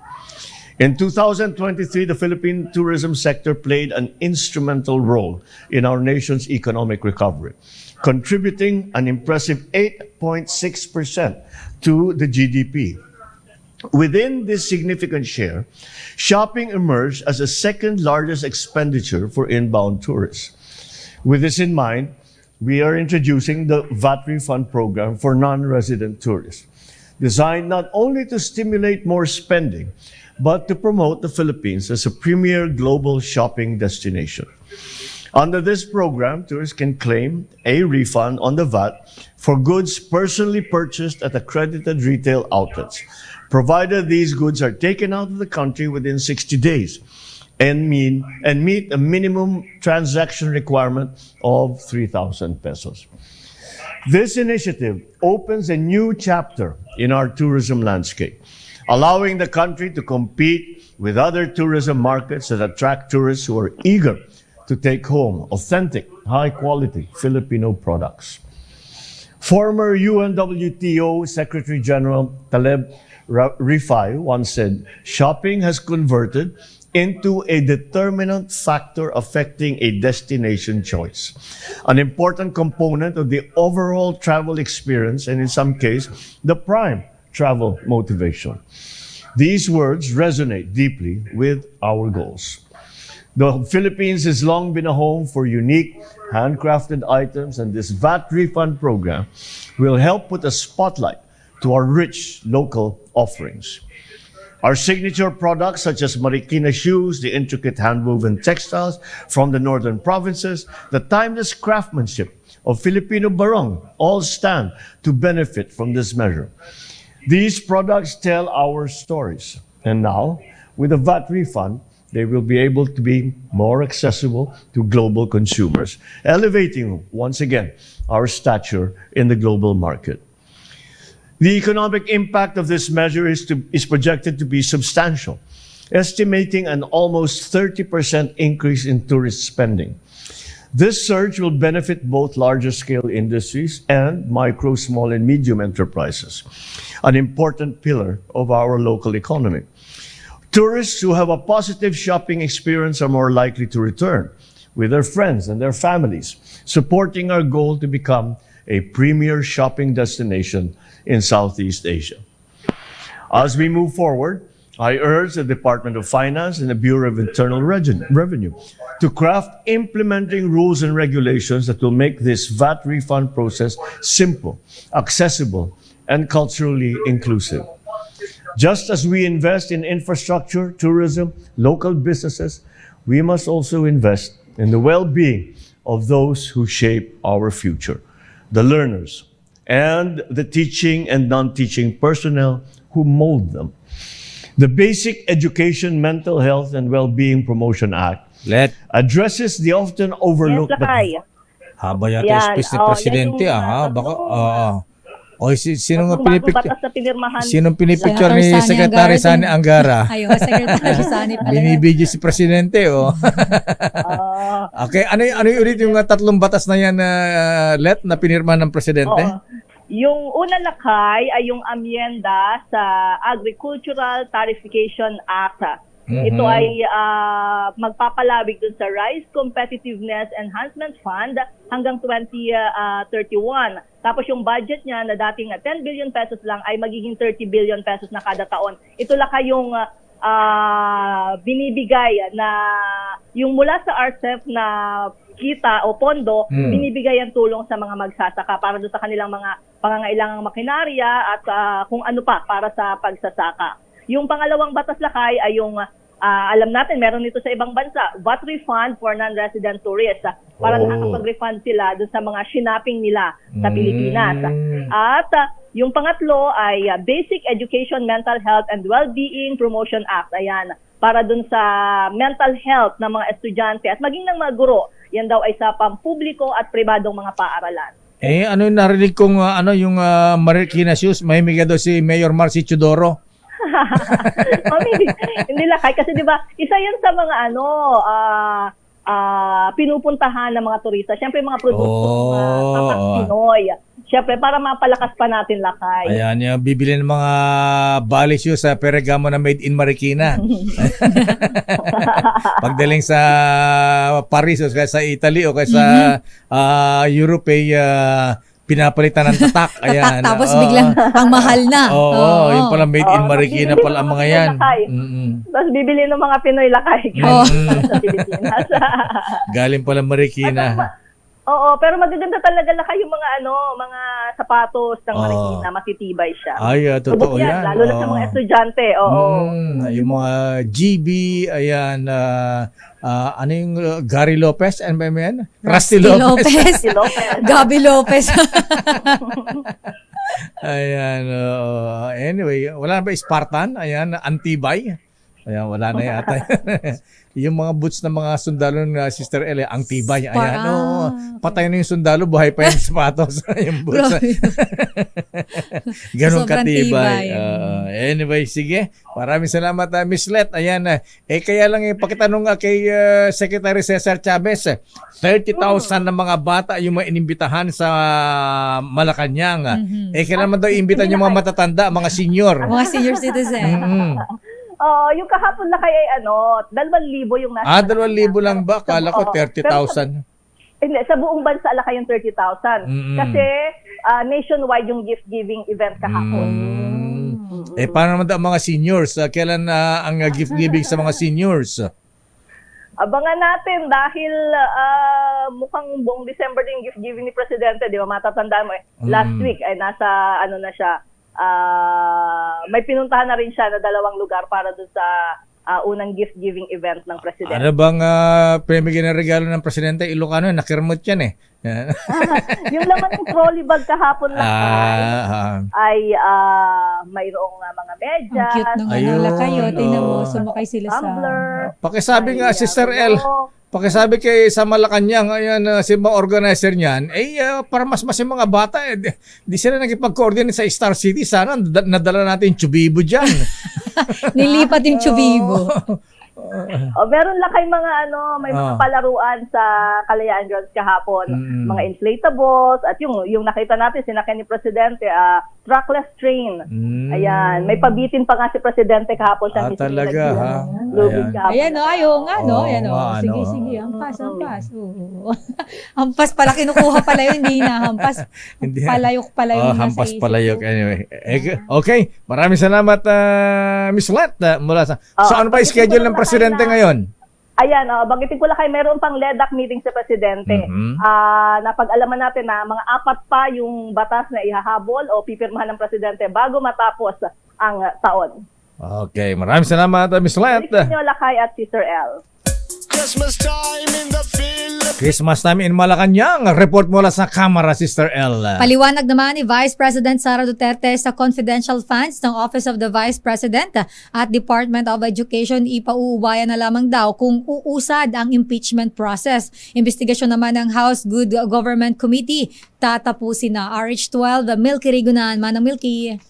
In 2023, the Philippine tourism sector played an instrumental role in our nation's economic recovery, contributing an impressive 8.6% to the GDP. Within this significant share, shopping emerged as the second largest expenditure for inbound tourists. With this in mind, we are introducing the VAT refund program for non-resident tourists, designed not only to stimulate more spending, but to promote the Philippines as a premier global shopping destination. Under this program, tourists can claim a refund on the VAT for goods personally purchased at accredited retail outlets, provided these goods are taken out of the country within 60 days and meet a minimum transaction requirement of 3,000 pesos. This initiative opens a new chapter in our tourism landscape, allowing the country to compete with other tourism markets that attract tourists who are eager to take home authentic, high-quality Filipino products. Former UNWTO Secretary General Taleb Rifai once said, "Shopping has converted into a determinant factor affecting a destination choice, an important component of the overall travel experience and in some cases, the prime travel motivation." These words resonate deeply with our goals. The Philippines has long been a home for unique, handcrafted items, and this VAT refund program will help put a spotlight to our rich local offerings. Our signature products such as Marikina shoes, the intricate hand-woven textiles from the northern provinces, the timeless craftsmanship of Filipino barong all stand to benefit from this measure. These products tell our stories, and now, with the VAT refund, they will be able to be more accessible to global consumers, elevating, once again, our stature in the global market. The economic impact of this measure is projected to be substantial, estimating an almost 30% increase in tourist spending. This surge will benefit both larger-scale industries and micro, small, and medium enterprises, an important pillar of our local economy. Tourists who have a positive shopping experience are more likely to return with their friends and their families, supporting our goal to become a premier shopping destination in Southeast Asia. As we move forward, I urge the Department of Finance and the Bureau of Internal Revenue to craft implementing rules and regulations that will make this VAT refund process simple, accessible, and culturally inclusive. Just as we invest in infrastructure, tourism, local businesses, we must also invest in the well-being of those who shape our future, the learners, and the teaching and non-teaching personnel who mold them. The Basic Education, Mental Health, and Well-being Promotion Act addresses the often overlooked... Haba yata yung space ni Presidente, baka... Sinong pinipicture ni Secretary Sani Angara? Ayun, Secretary Sani pala. Binibidyo si Presidente, Okay, ano ulit yung tatlong batas na yan, na pinirma ng Presidente? Yung una lakay ay yung amyenda sa Agricultural Tarification Act. Ito ay magpapalawig dun sa Rice Competitiveness Enhancement Fund hanggang 2031. Tapos yung budget niya na dating 10 billion pesos lang ay magiging 30 billion pesos na kada taon. Ito lakay yung binibigay na yung mula sa RCEP na kita o pondo, binibigay ang tulong sa mga magsasaka para doon sa kanilang mga pangangailangang makinarya at kung ano pa para sa pagsasaka. Yung pangalawang batas lakay ay yung alam natin, meron nito sa ibang bansa, VAT refund for non-resident tourists para nakakapag-refund sila doon sa mga shinapping nila sa Pilipinas. At yung pangatlo ay Basic Education, Mental Health, and Well-being Promotion Act. Ayan, para doon sa mental health ng mga estudyante at maging ng mga guro. Yan daw ay sa pampubliko at pribadong mga paaralan. Ano yung narinig kong yung Marikina shoes, may daw si Mayor Marcy Chodoro? Hindi lakay kasi 'di ba isa 'yan sa mga pinupuntahan ng mga turista. Syempre mga produkto Pinoy. Syempre, para mapalakas pa natin, Lakay. Ayan, yung bibili ng mga bali shoes sa Pergamo na made in Marikina. Pagdaling sa Paris o kaya sa Italy o kaya sa Europe ay pinapalitan ng tatak. Ayan. Tapos biglang ang mahal na. Oo, yung pala made in Marikina pala ang mga yan. Tapos bibili ng mga Pinoy, Lakay. Sa Pilipinas. Galing pala Marikina. Oo, pero magaganda talaga Lakay yung mga mga sapatos ng Marikina, matitibay siya. Ay, totoo Subok yan. Lalo na sa mga estudyante. Oo. Yung mga GB, ayan, ano yung Gary Lopez, ano ba yan? Rusty Lopez. Gabi Lopez. Ayan, anyway, wala na ba Spartan? Ayan, Antibay. Ayan, wala na yata. Yung mga boots ng mga sundalo ng Sister L, ang tibay. Ayan, patay na yung sundalo, buhay pa yung sapatos. Yung boots. Ganun katibay. Anyway, sige. Maraming salamat, Miss Let. Ayan, kaya lang pakitanong kay Secretary Cesar Chavez, 30,000 na mga bata yung mga inimbitahan sa Malacanang. Kailan naman daw imbitahan yung mga matatanda, mga senior. Mga senior citizen. Yung kahapon na kay 2,000 yung nasa. 2,000 lang ba? Kala ko 30,000. Hindi, sa buong bansa Lakay yung 30,000. Kasi nationwide yung gift-giving event kahapon. Paano naman ang mga seniors? Kailan ang gift-giving sa mga seniors? Abangan natin dahil mukhang buong December din gift-giving ni Presidente. Di ba? Matatandaan mo last week ay nasa na siya. May pinuntahan na rin siya na 2 lugar para doon sa unang gift-giving event ng Presidente. Ano bang pamigay na regalo ng Presidente? Ilocano, nakirmot yan Yung laman ng trolley bag kahapon lang ay mayroong mga medyas. Ang cute naman kayo. Tingnan mo, sumakay sila tumbler. Pakisabi nga, Sister L, pakisabi kay sa Malacanang, ayan, si mga organizer niyan, para mas yung mga bata, di sila nagipag-coordinate sa Star City. Sana nadala natin yung Chubibo dyan. Nilipat yung Chubibo. Meron Lakay mga may mga palaruan sa Kalayaan Grounds kahapon, mga inflatables at yung nakita natin sinakyan ni Presidente, trackless train. Ayan, may pabitin pa nga si Presidente kahapon sa talaga ha. Ayan sige, hampas. Hampas pala kinukuha pala yun, hindi na hampas. Palayok pala yung nasa hampas isip. palayok anyway. Okay, maraming salamat Miss Let mula sa. So ano ba schedule ng Presidente ngayon? Ayan, banggitin ko lang kayo, meron pang LEDAC meeting sa Presidente. Napag-alaman natin na mga 4 pa yung batas na ihahabol o pipirmahan ng Presidente bago matapos ang taon. Okay, maraming salamat, Miss Let. Lakay at Sister L. Christmas time in the Philippines. Christmas time in Malacanang. Report mula sa Kamara, Sister L. Paliwanag naman ni Vice President Sara Duterte sa confidential funds ng Office of the Vice President at Department of Education, ipauubayan na lamang daw kung uusad ang impeachment process. Investigasyon naman ng House Good Government Committee. Tatapusin na. RH12, Milky Rigunan. Manang Milky.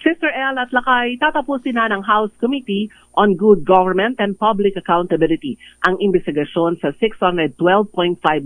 Sister L at Lakay, tatapusin na ng House Committee on Good Government and Public Accountability ang investigasyon sa 612.5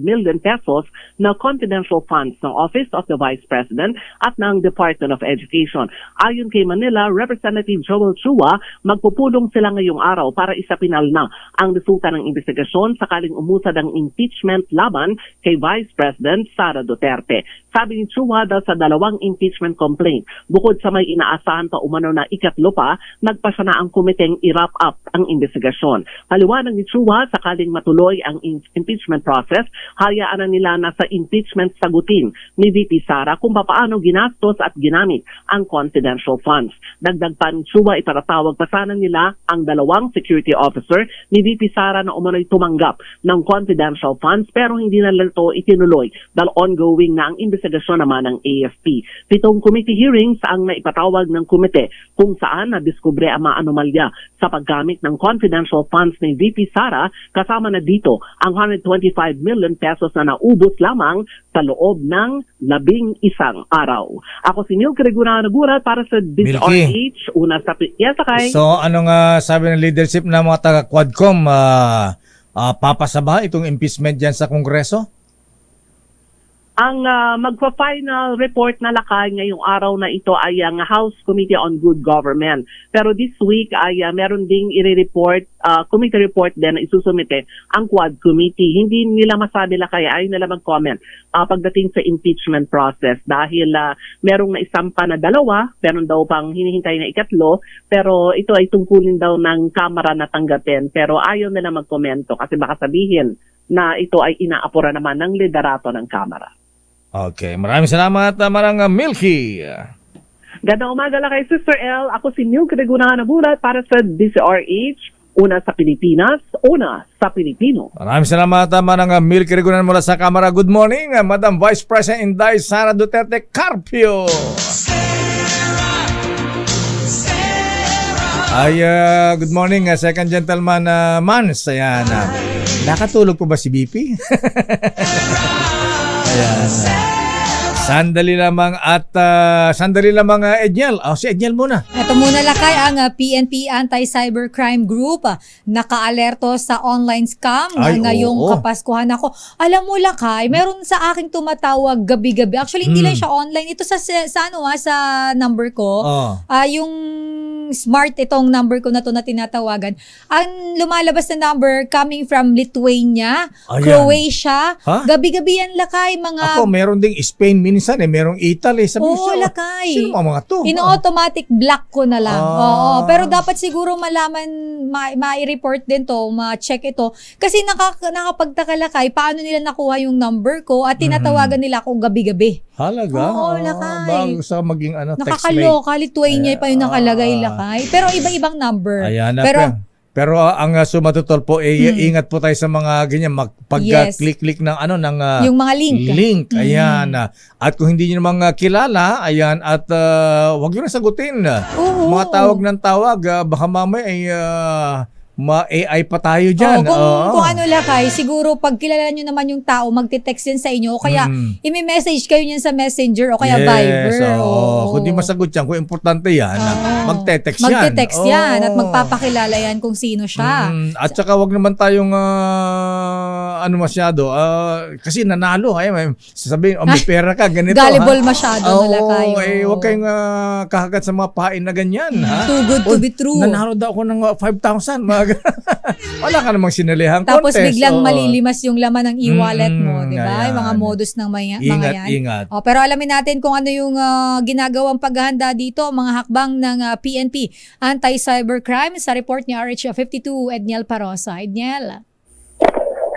million pesos na confidential funds ng Office of the Vice President at ng Department of Education. Ayon kay Manila Representative Joel Chua, magpupulong sila ngayong araw para isapinal na ang resulta ng investigasyon sakaling umusad ang impeachment laban kay Vice President Sara Duterte. Sabi ni Chua dahil sa 2 impeachment complaint, bukod sa may inaasahan pa umano na 3 pa, nagpasya na ang komiteng wrap up ang investigasyon. Paliwanag ni Chua, sakaling matuloy ang impeachment process, hayaan na nila na sa impeachment sagutin ni VP Sara kung paano ginastos at ginamit ang confidential funds. Dagdag pa ni Chua, iparatawag pa sana nila ang 2 security officer ni VP Sara na umano'y tumanggap ng confidential funds pero hindi na ito itinuloy dahil ongoing na ang investigasyon naman ng AFP. 7 committee hearings ang naipatawag ng komite kung saan nadiskubre ang mga anomalya sa paggamit ng confidential funds ni VP Sara, kasama na dito ang 125 million pesos na naubos lamang sa loob ng 11 araw. Ako si Milky Rigunan nagulat para sa DZRH. Una sa Sakay. So anong sabi ng leadership ng mga taga-Quadcom, papasaba itong impeachment dyan sa Kongreso? Ang magpa-final report na lakay ngayong araw na ito ay ang House Committee on Good Government. Pero this week ay meron ding i-report, committee report din na isusumite ang Quad Committee. Hindi nila masabi lakay, ayaw nila mag-comment pagdating sa impeachment process dahil merong naisampa na 2, meron daw pang hinihintay na 3, pero ito ay tungkulin daw ng Kamara na tanggapin. Pero ayaw nila mag-komento kasi baka sabihin na ito ay inaapura naman ng liderato ng Kamara. Okay, maraming salamat, Marang Milky. Gandang umaga lang kay Sister L. Ako si Milky Regunahan na bulat para sa DZRH. Una sa Pilipinas, una sa Pilipino. Maraming salamat, Marang Milky Regunahan mula sa Kamara. Good morning, Madam Vice President Inday Sara Duterte Carpio. Ay, good morning, second gentleman Mans. Ayan. Nakatulog po ba si BP? Ayan. Sandali lamang Edniel. Si Edniel muna. Ito muna lakay ang PNP Anti-Cybercrime Group naka-alerto sa online scam ngayong Kapaskuhan ako. Alam mo lakay, meron sa aking tumatawag gabi-gabi. Actually hindi lang siya online. Ito sa number ko. Yung smart itong number ko na to na tinatawagan. Ang lumalabas na number coming from Lithuania, Croatia. Gabi-gabi yan lakay mga. Ako meron ding Spain minsan merong Italy. Sabi Oo, lakay. Sino mga to? Ino-automatic block ko na lang. Oo. Pero dapat siguro malaman, ma-report din to, ma-check ito. Kasi nakapagtaka lakay, paano nila nakuha yung number ko at tinatawagan nila ako gabi-gabi. Halaga? Oo, lakay. Bago sa maging text nakakaloka, Lithuania pa yung nakalagay lakay. Pero iba-ibang number. Ayan na. Pero ang sumatutol po ingat po tayo sa mga ganyan pag-click ng yung mga link. Ayan. At kung hindi niyo naman kilala, ayan, at wag niyo na sagutin. Mga tawag ng tawag, baka mamaya ay ma-AI pa tayo dyan. Kung ano lakay, siguro pag kilala nyo naman yung tao, magte-text yan sa inyo o kaya imi-message kayo niyan sa Messenger o kaya Viber. Kung di masagot yan, kung importante yan, magte-text yan. Magte-text yan at magpapakilala yan kung sino siya. At saka wag naman tayong masyado. Kasi nanalo. Sasabihin, may pera ka, ganito. Gullible masyado na lakay. Wag kayong kahagat sa mga pain na ganyan. Too good to be true. Nanalo daw ako ng 5,000. Wala ka namang sinalihang tapos contest. Biglang malilimas yung laman ng e-wallet mo, di ba? Yung mga modus ng mga yan. Ingat. Pero alamin natin kung ano yung ginagawang paghahanda dito, mga hakbang ng PNP Anti-Cybercrime sa report ni RH52 Edniel Parosa. Edniel.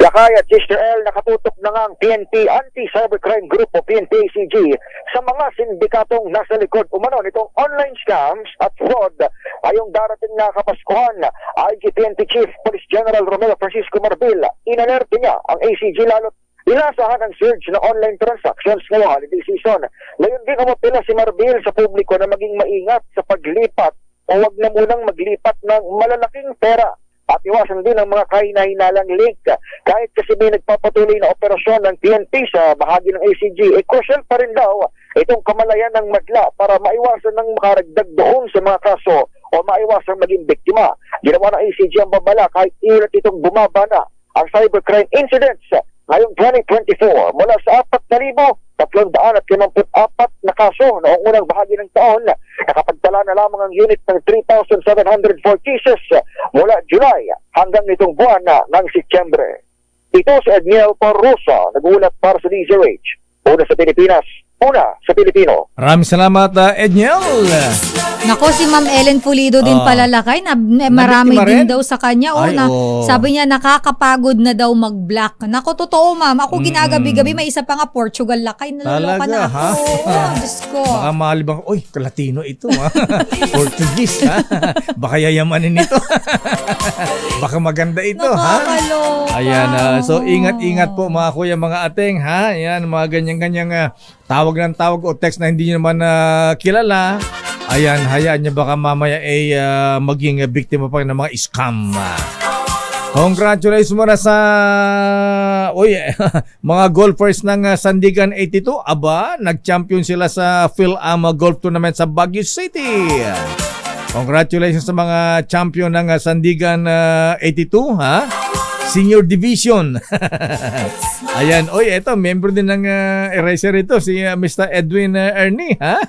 Lakay at Sister L, nakatutok na nga ang PNP Anti-Cybercrime Group o PNP-ACG sa mga sindikatong nasa likod umano nitong online scams at fraud ayong darating na Kapaskuhan. IG-PNP Chief Police General Romeo Francisco Marbil, inalerte niya ang ACG lalo't inasahan ang surge na online transactions ngayong holiday season. Ngayon din umapila si Marbil sa publiko na maging maingat sa paglipat o wag na munang maglipat ng malalaking pera. At iwasan din ang mga kahina-hinalang link. Kahit kasi may nagpapatuloy na operasyon ng PNP sa bahagi ng ACG, crucial pa rin daw itong kamalayan ng madla para maiwasan ng makaragdag doon sa mga kaso o maiwasan maging biktima. Ginawa ng ACG ang babala kahit iulat itong bumaba na ang cybercrime incidents ngayong 2024 mula sa 4,354 na kaso noong unang bahagi ng taon. Nakapagtala na lamang ang unit ng 3,704 cases mula July hanggang nitong buwan ng Setyembre. Ito si Edniel Parrosa, nag-uulat para sa DZRH. Una sa Pilipinas, una sa Pilipino. Maraming salamat, Edniel. Nako, si Ma'am Ellen Pulido din pala lakay. Marami din daw sa kanya. Sabi niya, nakakapagod na daw mag-block. Nako, totoo ma'am. Ako ginagabi-gabi, may isa pa nga Portugal lakay. Naloloka na ako. Diyos ko. Baka malibang, Latino ito. Portuguese. Baka yayamanin ito. Baka maganda ito. Nakakaloka. Ayan. So, ingat-ingat po mga kuya, mga ateng. Ayan, mga ganyan-ganyang tawag ng tawag o text na hindi nyo naman kilala. Ayan, hayaan niya baka mamaya ay maging biktima pa ng mga scam. Congratulations muna sa mga golfers ng Sandigan 82. Aba, nag-champion sila sa PhilAm Golf Tournament sa Baguio City. Congratulations sa mga champion ng Sandigan 82, Senior Division. Ayan, oy, eto, member din ng Eraser ito, si Mr. Edwin Ernie, ha?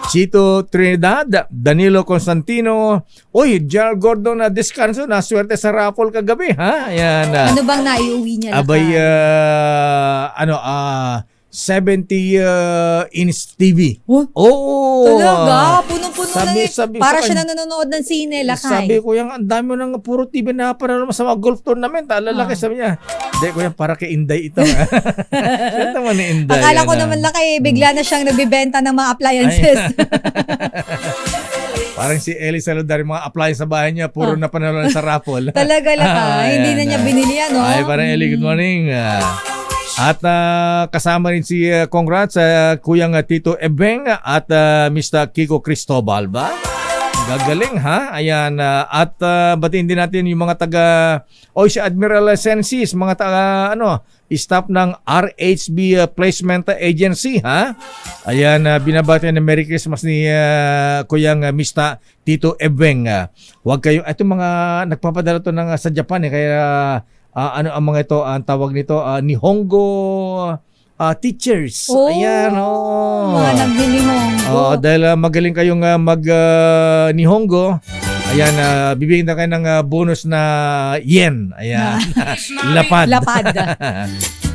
Chito Trinidad, Danilo Constantino, oy, Gerald Gordon na Descanso, na swerte sa raffle kagabi, ha? Ayan. Ano bang naiuwi niya? Abay, 70-inch TV. Oo. Talaga? Punong-puno na Sabi para sa siya kanya- nanonood ng sine, Lakay. Sabi ko yan, ang dami mo ng puro TV na parang sa mga golf tournament. Lalaki, sabi niya. Hindi ko yan, para kay Inday ito. Ito mo ni Inday. Akala ko naman, Lakay, bigla na siyang nagbibenta ng mga appliances. Parang si Ellie Saludar, yung mga apply sa bahay niya, puro na panalo sa raffle. Talaga, Lakay. Hindi na niya binili, ano? Ay, parang Ellie, good morning. At kasama rin si congrats Kuyang Tito Ebeng at Mr. Kiko Cristobal ba? Gagaling ha? Ayan. At batiin din natin yung mga taga si Admiral Sensis, mga taga staff ng RHB Placement Agency ha? Ayan, binabati na Merry Christmas ni Kuyang Mr. Tito Ebeng. Huwag kayo, ito mga nagpapadala to ng sa Japan kaya ano ang mga ito, ang tawag nito, Nihongo teachers. Ayan, Mga nag-Nihongo. Dahil magaling kayong mag-Nihongo, ayan, bibigyan na kayo ng bonus na yen. Ayan, lapad.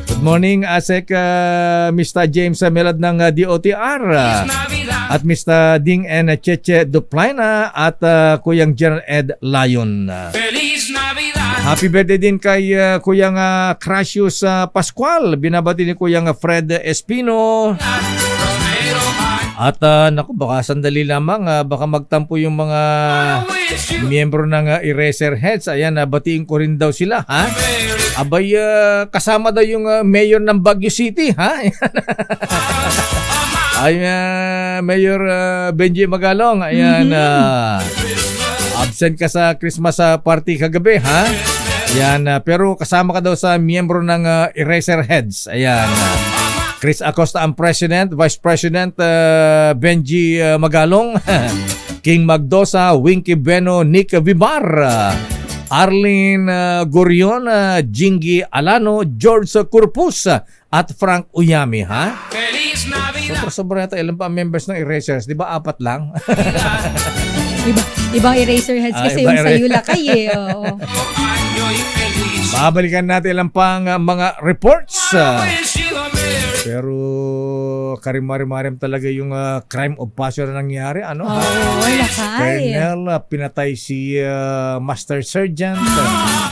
Good morning, Asek, Mr. James Melad ng DOTR. At Mr. Ding and Cheche Duplaina at Kuyang General Ed Lion. Happy birthday din kay Kuyang Crasius Pascual. Binabati ni Kuyang Fred Espino. At naku, baka sandali lamang, baka magtampo yung mga miyembro ng Eraser Heads. Ayan, batiin ko rin daw sila, ha? Abay, kasama daw yung mayor ng Baguio City, ha? Ay, Mayor Benji Magalong, ayan, absent ka sa Christmas party kagabi, ha? Ayan, pero kasama ka daw sa miyembro ng Eraser Heads. Ayan, Chris Acosta ang President, Vice President Benji Magalong, King Magdosa, Winky Beno, Nick Vibar, Arlene Gorion, Jingy Alano, George Curpus, at Frank Uyami, ha? Sobra yata, ilan pa ang members ng Erasers? Di ba 4 lang? Ibang Eraser Heads kasi yung sa'yo, Lakay, eh. Oo. Babalikan natin lang pang mga reports. Pero karim-marim talaga yung crime of passion na nangyari. Ano? Lakay. Colonel, pinatay si Master Sergeant.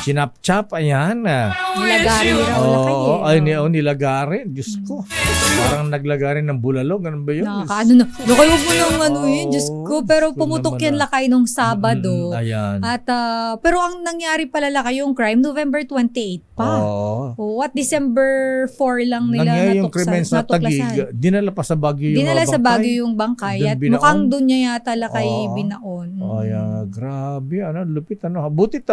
Sinapchap, ayan. Nilagari raw, Lakay, eh. Nilagari. Diyos ko. Parang naglagari ng bulalog. Ano ba yun? Nakakaano na. Lakay, huwag mo nang yun. Diyos ko. Pero pumutok yan, Lakay, nung Sabado. Ayan. At, pero ang nangyari pala, Lakay, yung crime, November 28 pa. At December 4 lang nila nangyari yung krimen sa Taguig, dinala pa sa Baguio yung dinala bangkay. sa Baguio yung bangkay at mukhang doon niya yata Lakay binaon. Ay, grabe, lupit, butit,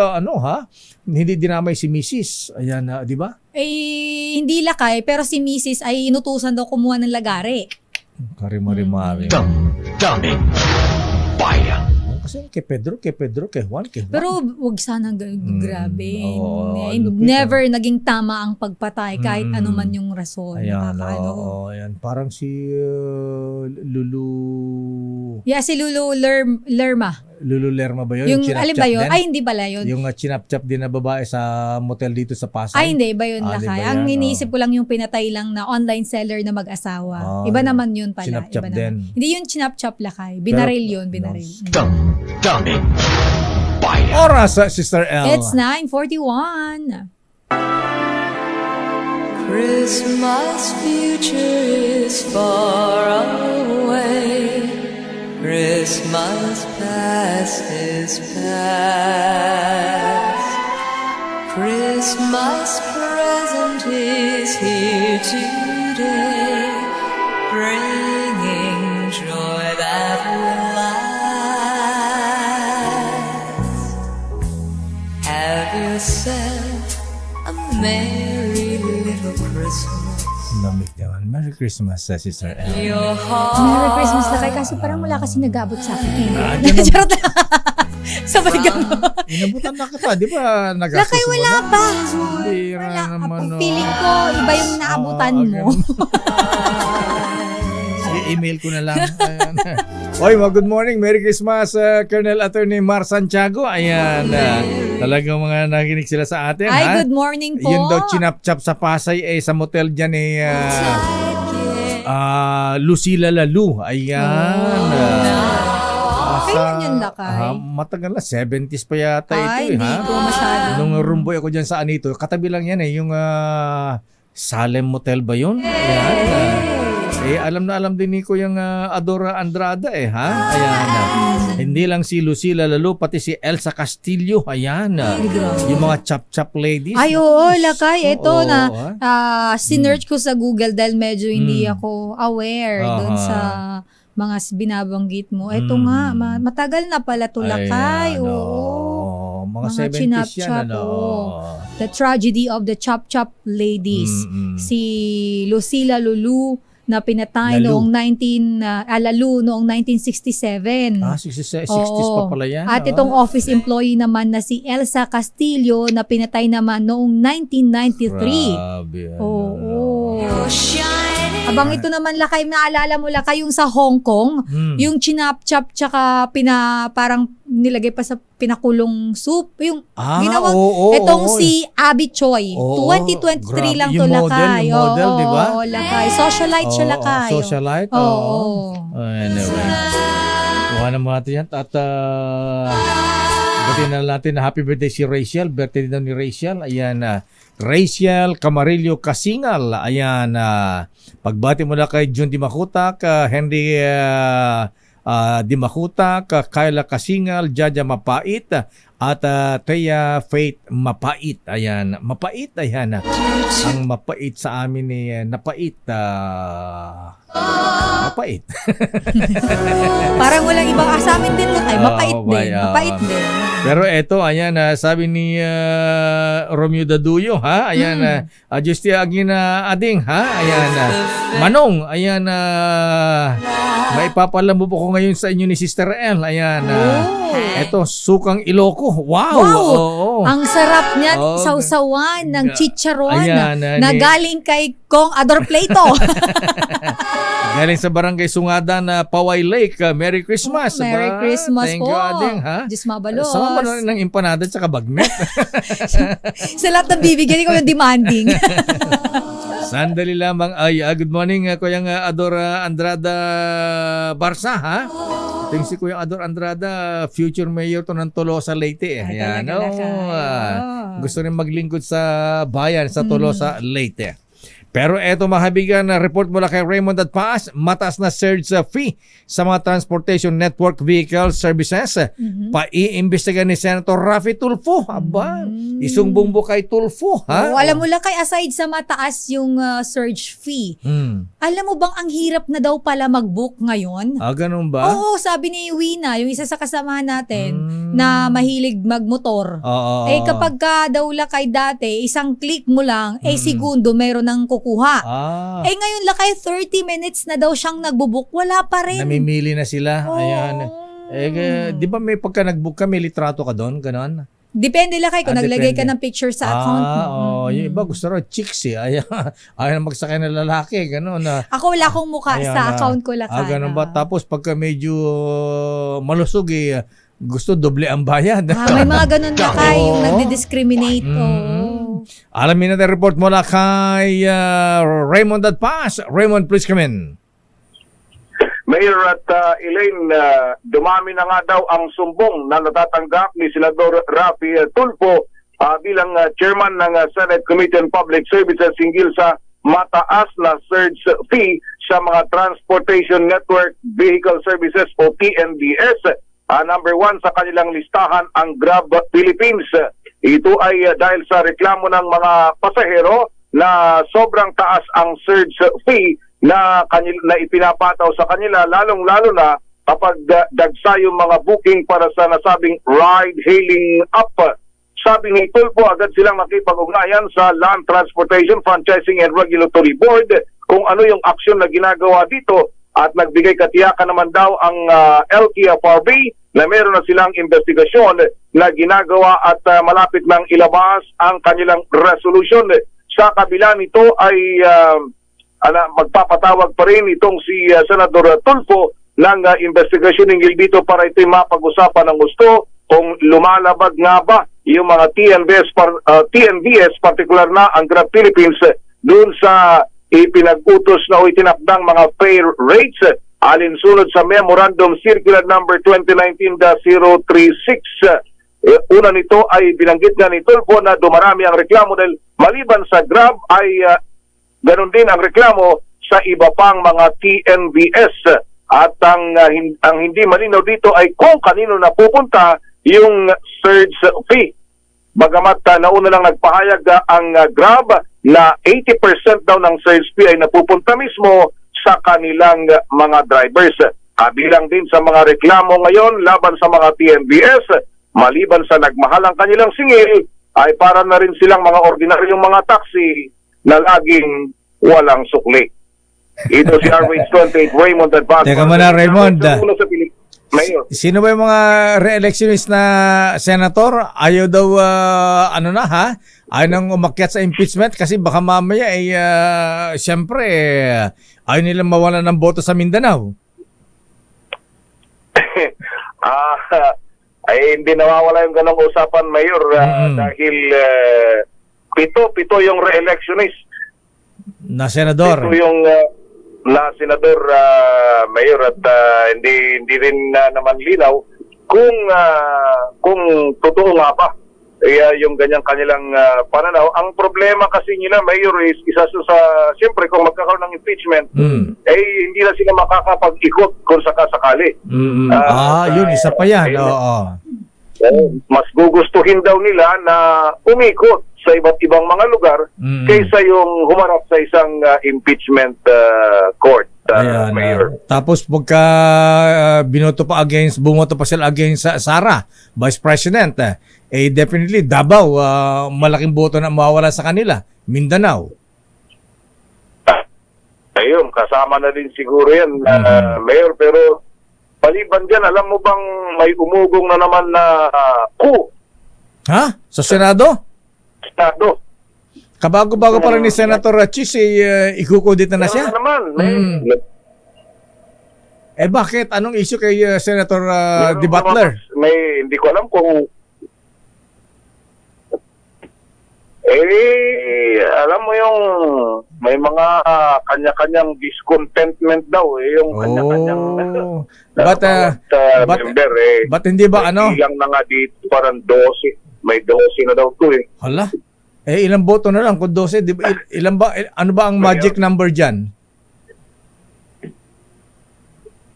hindi dinamay si Mrs. Ayan, di ba? Hindi Lakay, pero si Mrs. ay inutusan daw kumuha ng lagari. Karimari-mari. Damdamin Bayan. Kasi kay Pedro, kay Juan. Pero wag sana grabe. lupit, Never naging tama ang pagpatay kahit ano man yung rason. Ayan, ayan. Parang si Lulu... Yeah, si Lulu Lerma. Lulu Lerma ba yun? Yung alin ba yun? Din? Ay, hindi pala yun. Yung chinap-chap din na babae sa motel dito sa Pasay? Ay, hindi. Iba yun, Lakay. Ang iniisip ko lang yung pinatay lang na online seller na mag-asawa. Iba naman yun pala. Chinap-chap iba din. Naman. Hindi yun chinap-chap, Lakay. Binaril yun, binaril. Damdamin Bayan. Oras, Sister L. It's 9:41. Christmas future is far away. Christmas past is past. Christmas present is here today, bringing joy that will last. Have yourself a merry little Christmas. Lamig naman. Merry Christmas, Sister L. Merry Christmas, Lakay. Kaso parang wala kasi nag-abot sa akin. Charot lang. Sabay gano'n. Inabutan na kita, di ba nagastos Lakay, mo wala na? pa. Bira naman. Ang feeling ko, iba yung naabutan mo. Sige, email ko na lang. Ayan. Oy, good morning. Merry Christmas, Colonel Attorney Mar Santiago. Ayan. Talagang mga nakikinig sila sa atin. Ay, good morning po. Yun daw, chinap-chap sa Pasay, sa motel dyan Lucila Lalu. Ayan. Kailan yun, Lakay? Matagal na, 70s pa yata ito. Hindi ko masyado. Nung rumboy ako dyan sa Anito, katabi lang yan yung Salem Motel ba yun? Ayan. Alam na alam din ni ko yung Adora Andrada ha? Ayan. Hindi lang si Lucila Lalu, pati si Elsa Castillo. Ayan. Yung mga chap-chap ladies. Ay, oo, Lakay. Ito sinerch ko sa Google dahil medyo hindi ako aware doon sa mga binabanggit mo. Ito nga, matagal na pala to, Lakay. Oo. Mga 70s yan. The Tragedy of the Chop-Chop Ladies. Si Lucila Lulu na pinatay noong 1967. 60s pa pala yan. At itong office employee naman na si Elsa Castillo na pinatay naman noong 1993. Grabe. Abang ito naman, Lakay, maalala mo, Lakay, yung sa Hong Kong, yung chinap-chap tsaka parang nilagay pa sa pinakulong soup. Yung ginawang, itong si Abby Choi. 2023 lang to, Lakay. Yung model, di ba? Oo, Lakay. Socialite siya, Lakay. Socialite? Oo. Anyway. Kuha naman natin yan. At batiin na natin na happy birthday si Rachel. Birthday daw ni Rachel. Ayan Rachel Camarillo Kasingal. Ayan, pagbati mo na kay Jun Di Makutak, Henry Di Makutak, Kyla Kasingal, Jaja Mapait, at Thea Faith Mapait. Ayan, Mapait, ayan. Ang mapait sa amin ni Napait. Mapait. Parang walang ibang sa amin din, Lakay. Mapait din. Mapait din. Pero eto, ayan, sabi ni Romeo Daduyo, ha? Ayan, Justy Agina Ading, ha? Ayan, Manong, ayan, maipapalambo po ko ngayon sa inyo ni Sister L. Ayan, eto, sukang Iloco. Wow! Ang sarap niya, sausawan ng chicharon na galing kay Kong Ador Plato. Galing sa barangay Sungada na Paway Lake. Merry Christmas. Merry Christmas Thank po. you, Ading, ha? Diyos mabalos. Sama pa ng empanada at saka bagnet. Sa lahat ng bibigyan ko yung demanding. Sandali lamang. Good morning, Kuyang Adora Andrada Barsa, ha? Ito si Kuya Ador Andrada, future mayor to ng Tolosa, Leyte. Ayan, gusto rin maglingkod sa bayan sa Tolosa, Leyte. Pero eto, mahabigan na report mula kay Raymond at Paas, mataas na surge fee sa mga transportation network vehicle services. Paiimbestigan ni Senator Raffy Tulfo. Aba, isumbong mo kay Tulfo, ha? Alam mo, Lakay, aside sa mataas yung surge fee, alam mo bang ang hirap na daw pala mag-book ngayon? Ganun ba? Oo, sabi ni Wina, yung isa sa kasamahan natin na mahilig magmotor. Kapag ka daw, Lakay, dati, isang click mo lang, segundo, meron ng kukuha. Ngayon, Lakay, 30 minutes na daw siyang nagbubook, wala pa rin. Namimili na sila. Ayan. Di ba may pagka nag-book ka, may litrato ka doon? Ganon? Depende, Lakay, kung naglagay ka ng picture sa account mo. Yung iba gusto raw chicks ayaw na magsakay na lalaki, gano'n. Ako wala akong mukha sa account ko, Lakay. Ganun ba? Tapos pagka medyo malusog gusto doble ang bayad. May mga ganun, Lakay, yung nagdi-discriminate. Alamin natin report mula kay Raymond at Paz. Raymond, please come in. Mayor at Elaine, dumami na nga daw ang sumbong na natatanggap ni Senador Raffy Tulfo bilang chairman ng Senate Committee on Public Services hinggil sa mataas na surge fee sa mga Transportation Network Vehicle Services o TNVS. Number 1 sa kanilang listahan ang Grab Philippines. Ito ay dahil sa reklamo ng mga pasahero na sobrang taas ang surge fee na ipinapataw sa kanila, lalong-lalo na kapag dagsa yung mga booking para sa nasabing ride-hailing app. Sabi ni Tulfo, agad silang nakipag-ugnayan sa Land Transportation Franchising and Regulatory Board kung ano yung aksyon na ginagawa dito at nagbigay katiyakan naman daw ang LTFRB na meron na silang investigasyon na ginagawa at malapit nang ilabas ang kanilang resolution. Sa kabila nito ay magpapatawag pa rin itong si Senador Tulfo ng investigasyon hinggil dito para ito'y mapag-usapan ng gusto kung lumalabag nga ba yung mga TNVS, partikular na ang Grab Philippines, dun sa ipinag-utos na o itinakdang mga fare rates alinsunod sa Memorandum Circular Number 2019-036. Una nito ay binanggit nga ni Tulfo na dumarami ang reklamo dahil maliban sa Grab ay ganun din ang reklamo sa iba pang mga TNVS. At ang hindi malinaw dito ay kung kanino napupunta yung surge fee. Bagamat nauna lang nagpahayag ang Grab na 80% daw ng surge fee ay napupunta mismo sa kanilang mga drivers. Bilang din sa mga reklamo ngayon laban sa mga TNVS, maliban sa nagmahal ang kanilang singil, ay para na rin silang mga ordinaryong mga taxi na laging walang sukli. Ito si RH28 Raymond Advance. Teka muna, Raymond. Mayor. Sino ba yung mga re-electionist na senator? Ayaw daw, ayaw nang umakyat sa impeachment kasi baka mamaya ay, siyempre, ayaw nilang mawalan ng boto sa Mindanao. Ay hindi nawawala yung ganong usapan, Mayor, dahil pito yung re-electionist. Na senador. Pito yung na senador, Mayor, at hindi rin naman linaw kung totoo nga ba yung ganyang kanilang pananaw. Ang problema kasi nila, Mayor, is isa sa siyempre kung magkakaroon ng impeachment, hindi na sila makakapag-ikot kung sakasakali. Yun, isa pa yan. Mas gugustuhin daw nila na umikot sa iba't ibang mga lugar kaysa yung humarap sa isang impeachment court, Mayor. Tapos pagka bumoto pa sila against Sara, Vice President, definitely Davao, malaking boto na mawawala sa kanila. Mindanao. Ayun, kasama na din siguro yan, Mayor, pero paliban dyan, alam mo bang may umugong na naman na coup? Ha? Sa Senado? Senado. Kabago-bago pa rin ni Senator Chis, ikukudit na siya? Naman. Bakit? Anong issue kay Senator De Butler? Hindi ko alam kung alam mo yung may mga kanya-kanyang discontentment daw yung kanya-kanyang member but hindi ba ilang na nga dito parang 12 may 12 na daw to hala, ilang boto na lang kung 12, di ba, ilan ba, ano ba ang magic number dyan?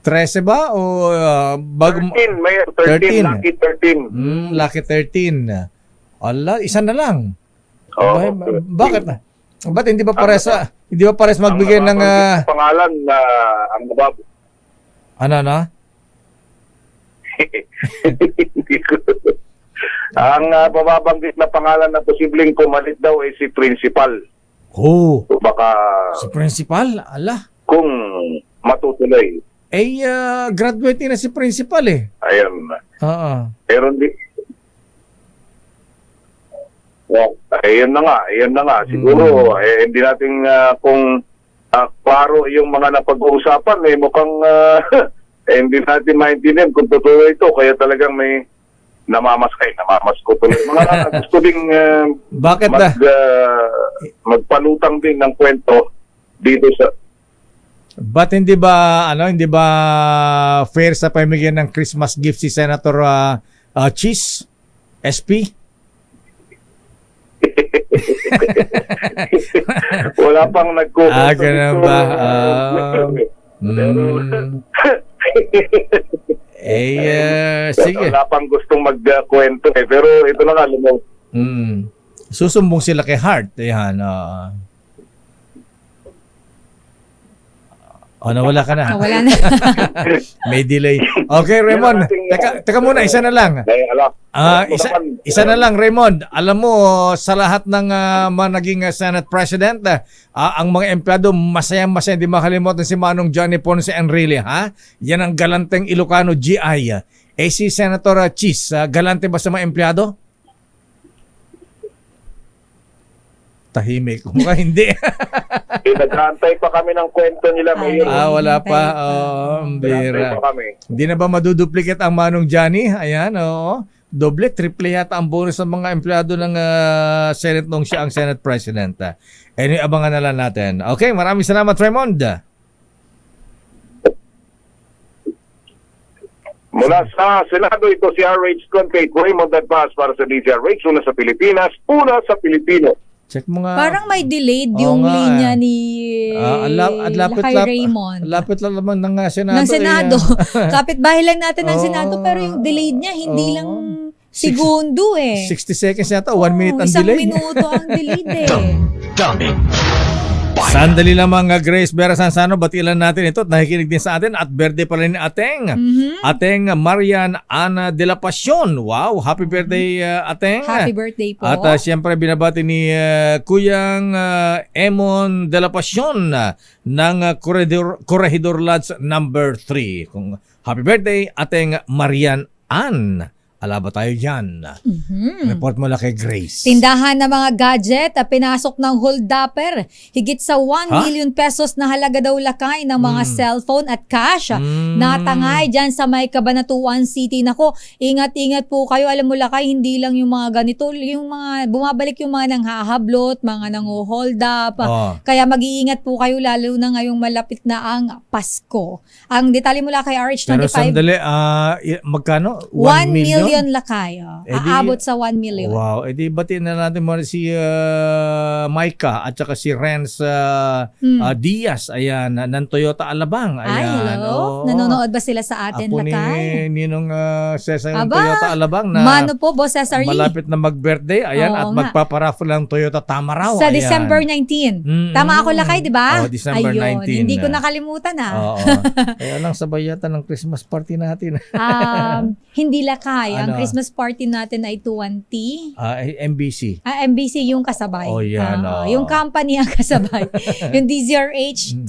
13 ba o bago 13, may 13, lucky 13. Lucky 13. Ala, isa na lang. Bakit na? Ba't hindi ba pares magbigay ng pangalan na ang mababo? Ano? Ang mababanggit na pangalan na posibleng pumalit daw ay si Principal. So baka si Principal? Ala. Kung matutuloy. Graduating na si Principal Ayun. Pero hindi. Ayun na nga. Siguro, hindi natin kung klaro yung mga napag-uusapan, mukhang hindi natin maintindihan kung totoo ito. Kaya talagang may namamasko tuloy. Mga gusto ding magpalutang din ng kwento dito sa... Ba't hindi ba fair sa pamigyan ng Christmas gift si Senator Chis? SP? Wala pang nagkukwento. Ganun ba? Sige. Wala pang gustong magkwento pero ito na nga lumaw. Susumbong sila kay Hart. Yan. Nawala ka na. Wala na. May delay. Okay, Raymond. Teka muna, isa na lang. Isa na lang, Raymond. Alam mo, sa lahat ng mga naging Senate President, ang mga empleyado, masaya-masaya, hindi makalimutan si Manong Johnny Ponce Enrile, ha? Yan ang galanteng Ilocano GI. si Senator Chis, galante ba sa mga empleyado? Tahimik. Mukha hindi. Nag-aantay pa kami ng kwento nila, Mayor. Wala pa. Bira. Nag-aantay pa kami. Hindi na ba maduduplicate ang Manong Johnny? Ayan, doble, triple yata ang bonus ng mga empleyado ng Senate nung siya ang Senate President. Anyway, abangan na lang natin. Okay, maraming salamat, Raymond. Mula sa Senado, ito si RH28 Raymond Advance para sa DZRH. Una sa Pilipinas, una sa Pilipino. Check mo nga. Parang may delayed yung linya ni Lakay Raymond. Lapit lang naman ng Senado. Ng Senado. Kapit-bahay lang natin ng Senado pero yung delayed niya hindi lang segundo 60 seconds yata, 1 minute ang isang delay. Isang minuto ang delayed Daming Sandali lamang, Grace Vera Sansano, batilan natin ito at nakikinig din sa atin at birthday pa rin ni Ateng. Ateng Marian Ana de la Pasión. Wow, happy birthday Ateng. Happy birthday po. At siyempre binabati ni Kuyang Emon de la Pasión ng Corregidor Lodge number 3. Happy birthday Ateng Marian Ann. Alaba tayo dyan. Report mo lang kay Grace. Tindahan ng mga gadget, pinasok ng hold-upper. Higit sa 1 million pesos na halaga daw lakay ng mga cellphone at cash. Natangay dyan sa may Cabanatuan City. Nako, ingat-ingat po kayo. Alam mo lakay, hindi lang yung mga ganito. Yung mga, bumabalik yung mga nanghahablot, mga nang-hold up. Kaya mag-iingat po kayo lalo na ngayong malapit na ang Pasko. Ang detalye mula kay RH25. Pero sandali, magkano? 1 million lakay. Aabot sa 1 million. Wow. Edi batiin na natin muna si Micah at saka si Renz Diaz. Ayan, ng Toyota Alabang. Ayan. Hello. Nanonood ba sila sa atin, Apo lakay? ni Ninong Cesar ng Toyota Alabang na Mano po, Boss Cesar. Malapit na mag-birthday. Ayan, at magpaparaffle ng Toyota Tamaraw. Sa ayan. December 19. Tama ako, lakay, di ba? December 19. Hindi ko nakalimutan Kaya lang sabay yata ng Christmas party natin. Hindi lakay. Ang Christmas party natin ay 20. MBC. MBC yung kasabay. Yan. Yung company ang kasabay. Yung DZRH 20.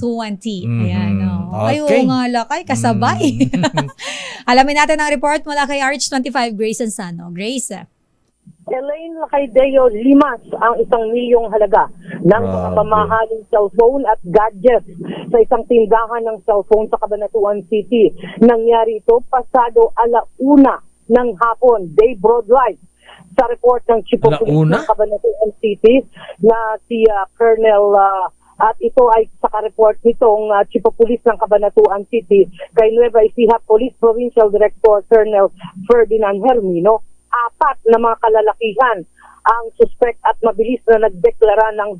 Ayan. Okay. Ayaw nga lakay, kasabay. Alamin natin ang report mula kay RH25, Grace Ansano. Grace. Elaine Lacaideo Limas ang 1 milyong halaga ng mga pamahaling cellphone at gadgets sa isang tindahan ng cellphone sa Cabanatuan City. Nangyari ito pasado 1:00 ng hapon, day broad light. Sa report ng Chief of Police ng Cabanatuan City na si Colonel at ito ay sa report nitong Chief of Police ng Cabanatuan City kay Nueva Ecija Police Provincial Director Colonel Ferdinand Hermino. 4 na mga kalalakihan ang suspect at mabilis na nagdeklara ng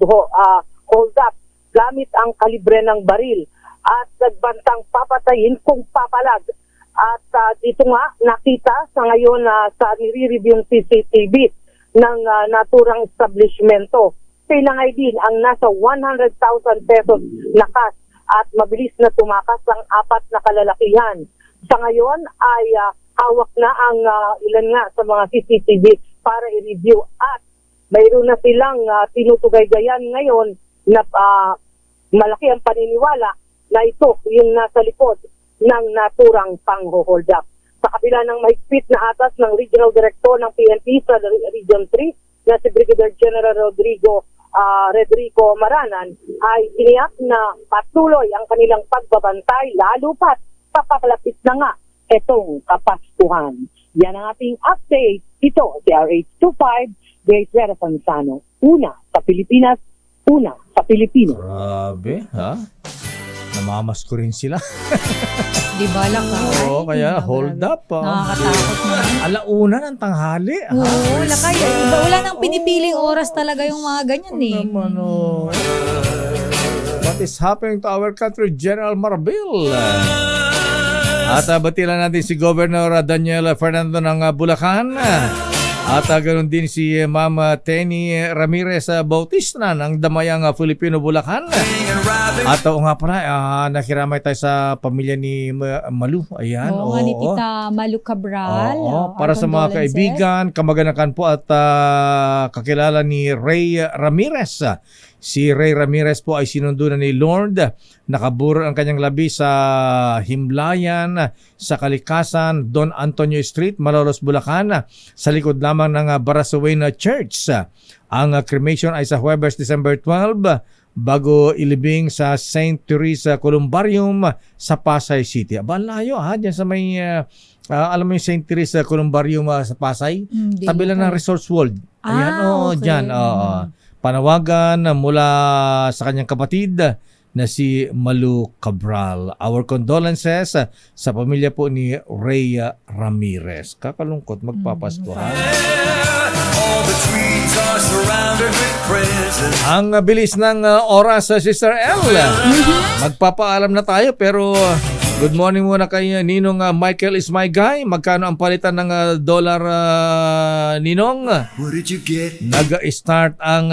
hold up gamit ang kalibre ng baril at nagbantang papatayin kung papalag. At dito nga nakita sa ngayon sa nire-review yung CCTV ng naturang establishmento. Pinangay din ang nasa 100,000 pesos na cash at mabilis na tumakas ang 4 na kalalakihan. Sa ngayon ay hawak na ang ilan nga sa mga CCTV para i-review at mayroon na silang tinutugay-gayan ngayon na malaki ang paniniwala na ito yung nasa likod ng naturang pang-hold up. Sa kabila ng mahigpit na atas ng Regional Director ng PNP sa Region 3 na si Brigadier General Rodrigo Maranan ay iniyak na patuloy ang kanilang pagbabantay lalo pat papalapit na nga itong Kapaskuhan. Yan ang ating update. Ito si RH25, Grace Vera Sansano. Una sa Pilipinas, una sa Pilipino. Grabe, ha? Namamas ko rin sila. Di ba lang Oo, kaya hold up. Nakakatakot na. 1:00 ng tanghali. Oo, lakay. Wala nang pinipiling oras talaga yung mga ganyan What is happening to our country, General Marbil? At batilan natin si Governor Daniel Fernando ng Bulacan. At ganoon din si Ma'am Tenny Ramirez Bautista ng Damayang Filipino Bulacan. At nga pala, nakiramay tayo sa pamilya ni Malu. Ayan. Oo, ni Tita Malu Cabral. Para sa mga kaibigan, kamag-anakan po at kakilala ni Ray Ramirez. Si Ray Ramirez po ay sinundo na ni Lord. Nakaburo ang kanyang labi sa Himlayan, sa Kalikasan, Don Antonio Street, Malolos, Bulacan, sa likod lamang ng Barasawena Church. Ang cremation ay sa Huwebes, December 12, bago ilibing sa St. Teresa Columbarium sa Pasay City. Aba, layo dyan sa may, alam mo yung St. Teresa Columbarium sa Pasay? Tabi lang ng Resorts World. Ayan, okay. dyan. Panawagan mula sa kanyang kapatid na si Malu Cabral. Our condolences sa pamilya po ni Ray Ramirez. Kakalungkot, magpapasko ha. Ang bilis ng oras, Sister L. Magpapaalam na tayo pero good morning muna kay Ninong Michael is my guy. Magkano ang palitan ng dollar, Ninong? Nag-start ang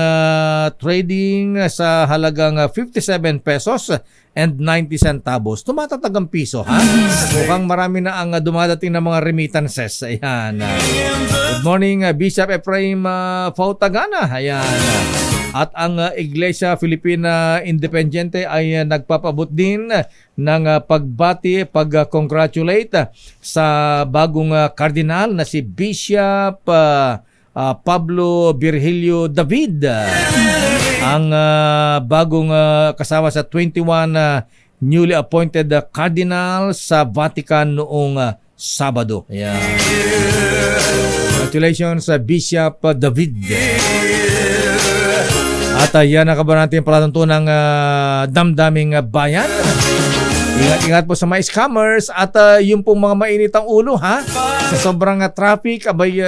trading sa halagang 57 pesos and 90 centavos. Tumatatag ang piso, ha? Mukhang marami na ang dumadating na mga remittances. Ayan. Good morning, Bishop Ephraim Fautagana. Ayan. At ang Iglesia Filipina Independiente ay nagpapabot din ng pagbati, pag-congratulate sa bagong kardinal na si Bishop Pablo Virgilio David. Ang bagong kasama sa 21 newly appointed cardinal sa Vatican noong Sabado. Ayan. Congratulations, Bishop David. At yan ang kaba natin palatuntunang damdaming bayan. Ingat-ingat po sa mga scammers at yung pong mga mainit ang ulo ha. Sa sobrang traffic, abay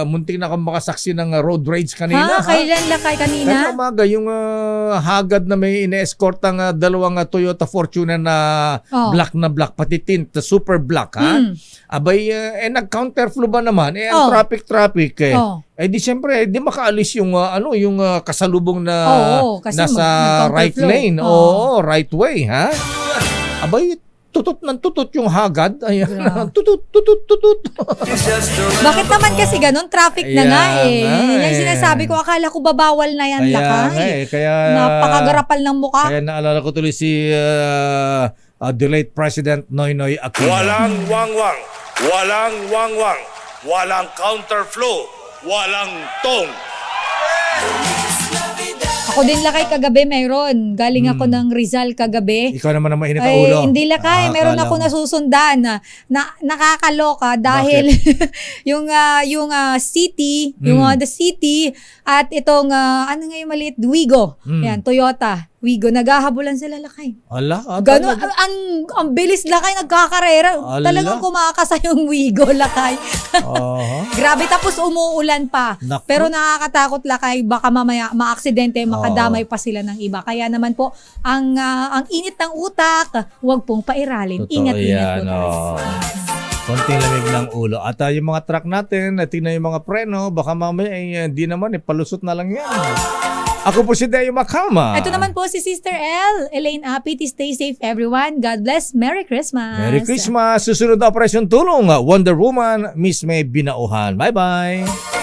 muntik na akong makasaksi ng road rage kanina. Kailan lakay kanina? Kaya umaga, yung hagad na may ine-escort ang dalawang Toyota Fortuner na black, pati tint, super black ha. Abay, nag-counterflow ba naman? Ang traffic eh. Di siyempre, di makaalis yung yung kasalubong na nasa right lane. Right way ha. Abay, tutut ng tutut yung hagad. Ayan. tutut. Bakit naman kasi ganun? Traffic na nga eh. Yung sinasabi ko, akala ko babawal na yan, lakay. Kaya napakagarapal ng mukha. Kaya naalala ko tuloy si the late President Noynoy Aquino. Walang wangwang, walang wangwang, walang counterflow, walang tong. Ako din lakay kagabi mayroon. Galing ako ng Rizal kagabi. Ikaw naman ang mainit ang ulo. Hindi lakay. Meron ako nasusundan na nakakaloka dahil yung city, yung the city at itong ano nga yung maliit, Wigo. Yan, Toyota. Wigo, naghahabulan sila lakay. Ganun, ang bilis lakay, nagkakarera. Talagang kumakasa yung Wigo lakay. Grabe, tapos umuulan pa. Naku. Pero nakakatakot lakay, baka mamaya maaksidente, makadamay pa sila ng iba. Kaya naman po, ang init ng utak, huwag pong pairalin. Ingat-ingat po. Konting lamig ng ulo. At yung mga truck natin, tingnan yung mga preno, baka mamaya di naman, palusot na lang yan. Ako po si Deo Macalma. Ito naman po si Sister L. Elaine Apit. Stay safe everyone. God bless. Merry Christmas. Merry Christmas. Susunod na Operasyon Tulong, Wonder Woman, Miss May Binauhan. Bye-bye.